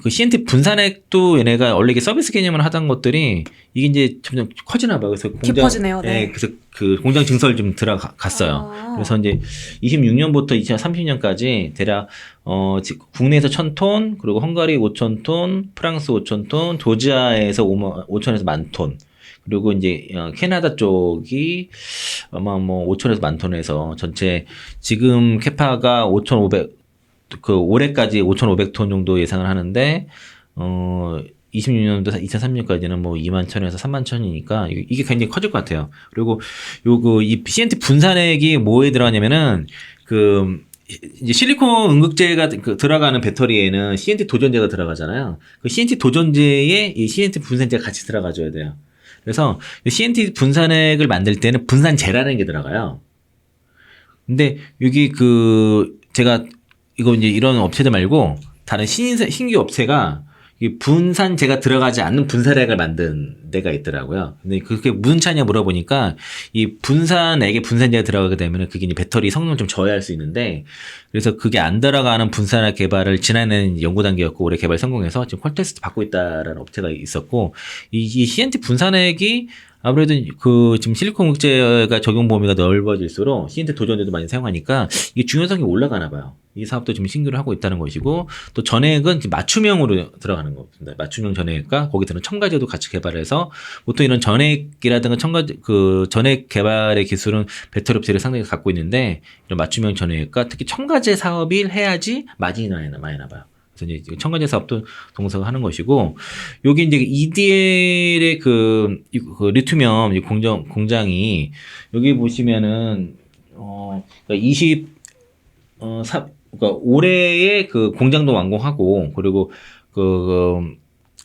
그 CNT 분산액도 얘네가 원래 이게 서비스 개념을 하던 것들이 이게 이제 점점 커지나 봐요. 그래서 공장 깊어지네요. 네. 그래서 그 공장 증설 좀 들어갔어요. 그래서 이제 26년부터 2030년까지 대략 국내에서 1,000톤, 그리고 헝가리 5,000톤, 프랑스 5,000톤, 조지아에서 5,000에서 10,000톤. 그리고 이제 캐나다 쪽이 아마 뭐 5,000에서 10,000톤에서 전체 지금 캐파가 5,500 그 올해까지 5,500톤 정도 예상을 하는데 26년도 2003년까지는 뭐 21,000에서 31,000이니까 이게 굉장히 커질 것 같아요. 그리고 이 CNT 분산액이 뭐에 들어가냐면은 이제 실리콘 음극재가 들어가는 배터리에는 CNT 도전제가 들어가잖아요. 그 CNT 도전제에 이 CNT 분산제가 같이 들어가줘야 돼요. 그래서 CNT 분산액을 만들 때는 분산재라는 게 들어가요. 근데 여기 제가 이거 이제 이런 업체들 말고 다른 신규 업체가 이 분산재가 들어가지 않는 분산액을 만든 데가 있더라고요. 근데 그게 무슨 차이냐 물어보니까 이 분산액에 분산재가 들어가게 되면 그게 이제 배터리 성능을 좀 저해할 수 있는데 그래서 그게 안 들어가는 분산액 개발을 지난해는 연구 단계였고 올해 개발 성공해서 지금 퀄테스트 받고 있다라는 업체가 있었고 이 CNT 분산액이 아무래도 지금 실리콘 음극재가 적용 범위가 넓어질수록 CNT 도전제도 많이 사용하니까 이게 중요성이 올라가나 봐요. 이 사업도 지금 신규로 하고 있다는 것이고 또 전액은 지금 맞춤형으로 들어가는 겁니다. 맞춤형 전액과 거기 들은 첨가제도 같이 개발해서 보통 이런 전액이라든가 전액 개발의 기술은 배터리 업체를 상당히 갖고 있는데 이런 맞춤형 전액과 특히 첨가제 사업을 해야지 마진이 많이 나봐요. 그래서 이제 첨가제 사업도 동서가 하는 것이고, 여기 이제 EDL의 그 리튬이온 공장이 여기 보시면은 그러니까 올해에 그 공장도 완공하고 그리고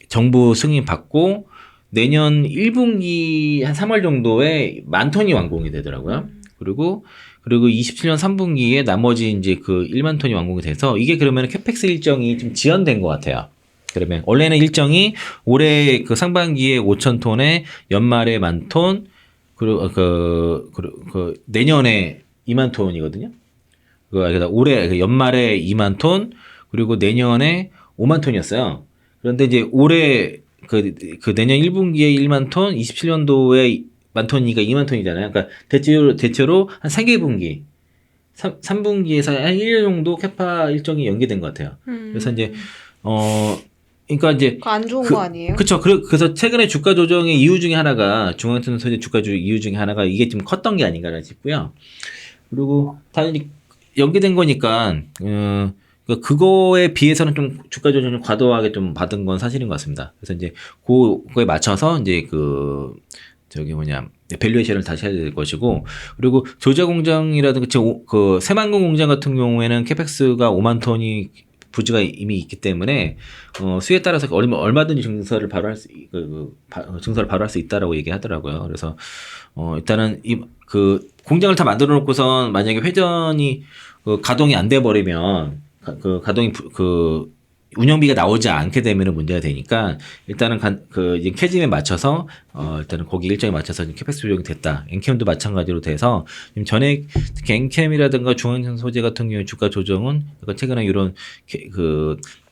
정부 승인 받고 내년 1분기 한 3월 정도에 10,000톤이 완공이 되더라고요. 그리고 27년 3분기에 나머지 이제 그 1만 톤이 완공이 돼서 이게 그러면 캐펙스 일정이 좀 지연된 것 같아요. 그러면 원래는 일정이 올해 그 상반기에 5,000톤에 연말에 10,000톤 그리고 내년에 2만 톤이거든요. 그러니까 올해 연말에 2만 톤 그리고 내년에 5만 톤이었어요. 그런데 이제 올해 그 내년 1분기에 1만 톤, 27년도에 10,000톤이니까 2만 톤이잖아요. 그러니까 대체로 한 3분기 3분기에서 한 1년 정도 캐파 일정이 연기된 것 같아요. 그래서 이제 그러니까 이제 안 좋은 거 아니에요? 그렇죠. 그래서 최근에 주가 조정의 이유 중에 하나가 중앙탄도 소재 주가 조정 이유 중에 하나가 이게 좀 컸던 게 아닌가 싶고요. 그리고 당연히 연기된 거니까 그거에 비해서는 좀 주가 조정을 좀 과도하게 좀 받은 건 사실인 것 같습니다. 그래서 이제 그거에 맞춰서 이제 밸류에이션을 다시 해야 될 것이고, 그리고 조자 공장이라든가 그 새만금 공장 같은 경우에는 캐펙스가 5만 톤이 부지가 이미 있기 때문에 수요에 따라서 얼마든지 증설을 바로 할 수 있다라고 얘기하더라고요. 그래서 일단은 공장을 다 만들어 놓고선 만약에 회전이 가동이 안 돼 버리면 가동이 운영비가 나오지 않게 되면 문제가 되니까 일단은 이제 캐즘에 맞춰서 일단은 거기 일정에 맞춰서 캐펙스 조정이 됐다. 엔캠도 마찬가지로 돼서 지금 전액 특히 엔캠이라든가 중앙선 소재 같은 경우 주가 조정은 최근에 이런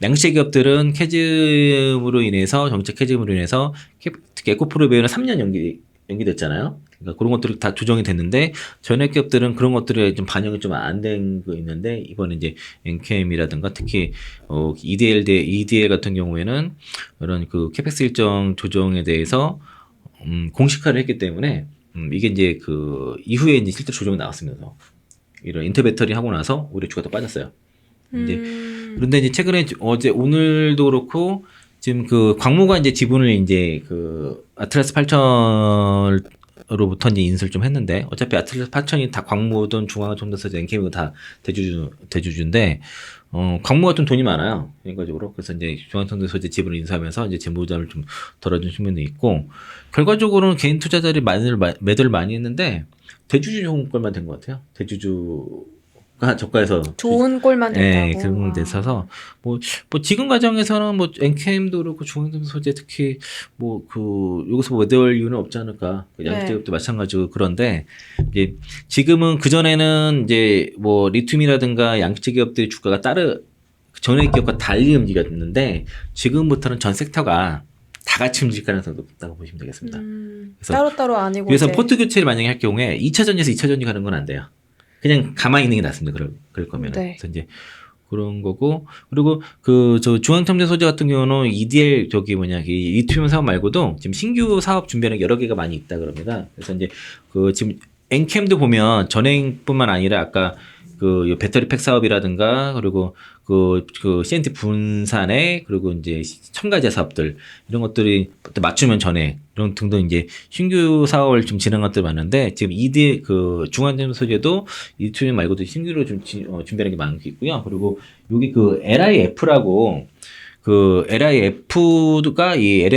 양식 기업들은 캐즘으로 인해서 정책 캐즘으로 인해서 특히 에코프로베어는 3년 연기됐잖아요. 그러니까 그런 것들이 다 조정이 됐는데 전액 기업들은 그런 것들에 좀 반영이 좀 안 된 거 있는데 이번에 이제 엔캠이라든가 특히 EDL 같은 경우에는 이런 캐펙스 일정 조정에 대해서 공식화를 했기 때문에 이게 이제 이후에 이제 실제 조정이 나왔으면서 이런 인터배터리 하고 나서 오히려 주가 더 빠졌어요. 이제 그런데 이제 최근에 오늘도 그렇고 지금 그 광무가 이제 지분을 이제 그 아틀라스 8000으로부터 이제 인수를 좀 했는데 어차피 아틀라스 8000이 다 광무든 중앙정보서 NK도 다 대주주인데 광무가 좀 돈이 많아요. 결과적으로. 그래서 이제 중앙정보서 이제 지분을 인수하면서 이제 재무부담을 좀 덜어준 측면도 있고 결과적으로는 개인 투자자들이 매도를 많이 했는데 대주주 좋은 꼴만 된 것 같아요. 대주주가 저가에서 좋은 꼴만 네, 됐다고. 그런 게 있어서 뭐 지금 과정에서는 뭐 NKM도 그렇고 중앙정보 소재 특히 뭐 여기서 뭐 매도할 이유는 없지 않을까. 양극재업도 마찬가지고 그런데 이제 지금은 그 전에는 이제 뭐 리튬이라든가 양극재 기업들의 주가가 전에 기업과 달리 움직였는데 지금부터는 전 섹터가 다 같이 움직일 가능성이 높다고 보시면 되겠습니다. 그래서 따로따로 아니고 그래서 이제 포트 교체를 만약에 할 경우에 2차전지에서 2차전지 가는 건 안 돼요. 그냥 가만히 있는 게 낫습니다. 그럴 거면. 네. 그래서 이제 그런 거고 그리고 저 중앙첨단 소재 같은 경우는 EDL 이 리튬 사업 말고도 지금 신규 사업 준비하는 여러 개가 많이 있다 그럽니다. 그래서 이제 지금 엔캠도 보면 전행뿐만 아니라 아까 배터리 팩 사업이라든가 그리고 CNT 분산에 그리고 이제 첨가제 사업들 이런 것들이 맞추면 전에 이런 등등 이제 신규 사업을 좀 진행한 것들 많은데 지금 중앙전 소재도 리튬 말고도 신규로 좀 준비하는 게 많고 있고요. 그리고 여기 LIF라고 LIF가 이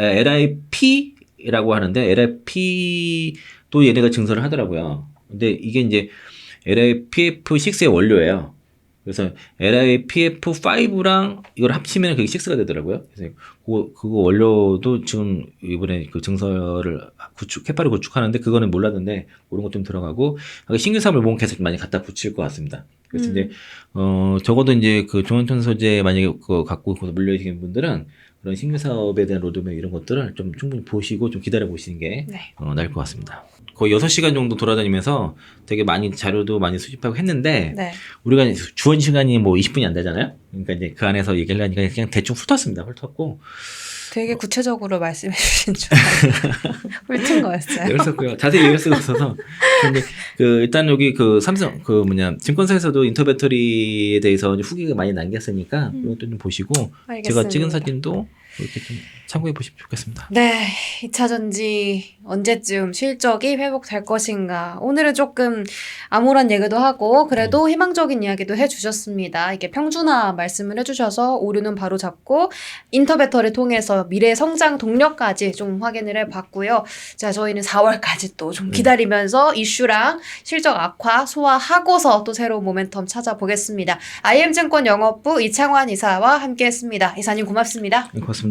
LIP라고 하는데 LIP도 얘네가 증설을 하더라고요. 근데 이게 이제 LIPF6의 원료예요. 그래서 LIPF5랑 이걸 합치면 그게 6가 되더라고요. 그래서 그거 원료도 지금 이번에 증설을 캐파를 구축하는데 그거는 몰랐는데 그런 것 좀 들어가고 신규 사업을 보면 계속 많이 갖다 붙일 것 같습니다. 그래서 이제 적어도 이제 중앙천 소재 만약에 갖고 물려주시는 분들은 그런 신규 사업에 대한 로드맵 이런 것들을 좀 충분히 보시고 좀 기다려 보시는 게 네. 나을 것 같습니다. 거의 6시간 정도 돌아다니면서 되게 많이 자료도 많이 수집하고 했는데 네. 우리가 주원 시간이 뭐 20분이 안 되잖아요. 그러니까 이제 그 안에서 얘기를 하니까 그냥 대충 훑었습니다. 훑었고 되게 구체적으로 말씀해 주신 줄 훑은 거였어요. 훑었고요. 자세히 얘기할 수가 없어서 근데 일단 여기 삼성 증권사에서도 인터 배터리에 대해서 후기가 많이 남겼으니까 이것도 좀 보시고 알겠습니다. 제가 찍은 사진도 이렇게 좀 참고해 보시면 좋겠습니다. 네, 2차 전지 언제쯤 실적이 회복될 것인가. 오늘은 조금 암울한 얘기도 하고 그래도 희망적인 이야기도 해주셨습니다. 이게 평준화 말씀을 해주셔서 오류는 바로 잡고 인터배터를 통해서 미래 성장 동력까지 좀 확인을 해봤고요. 자, 저희는 4월까지 또 좀 기다리면서 이슈랑 실적 악화 소화하고서 또 새로운 모멘텀 찾아보겠습니다. IM증권 영업부 이창환 이사와 함께했습니다. 이사님 고맙습니다. 고맙습니다.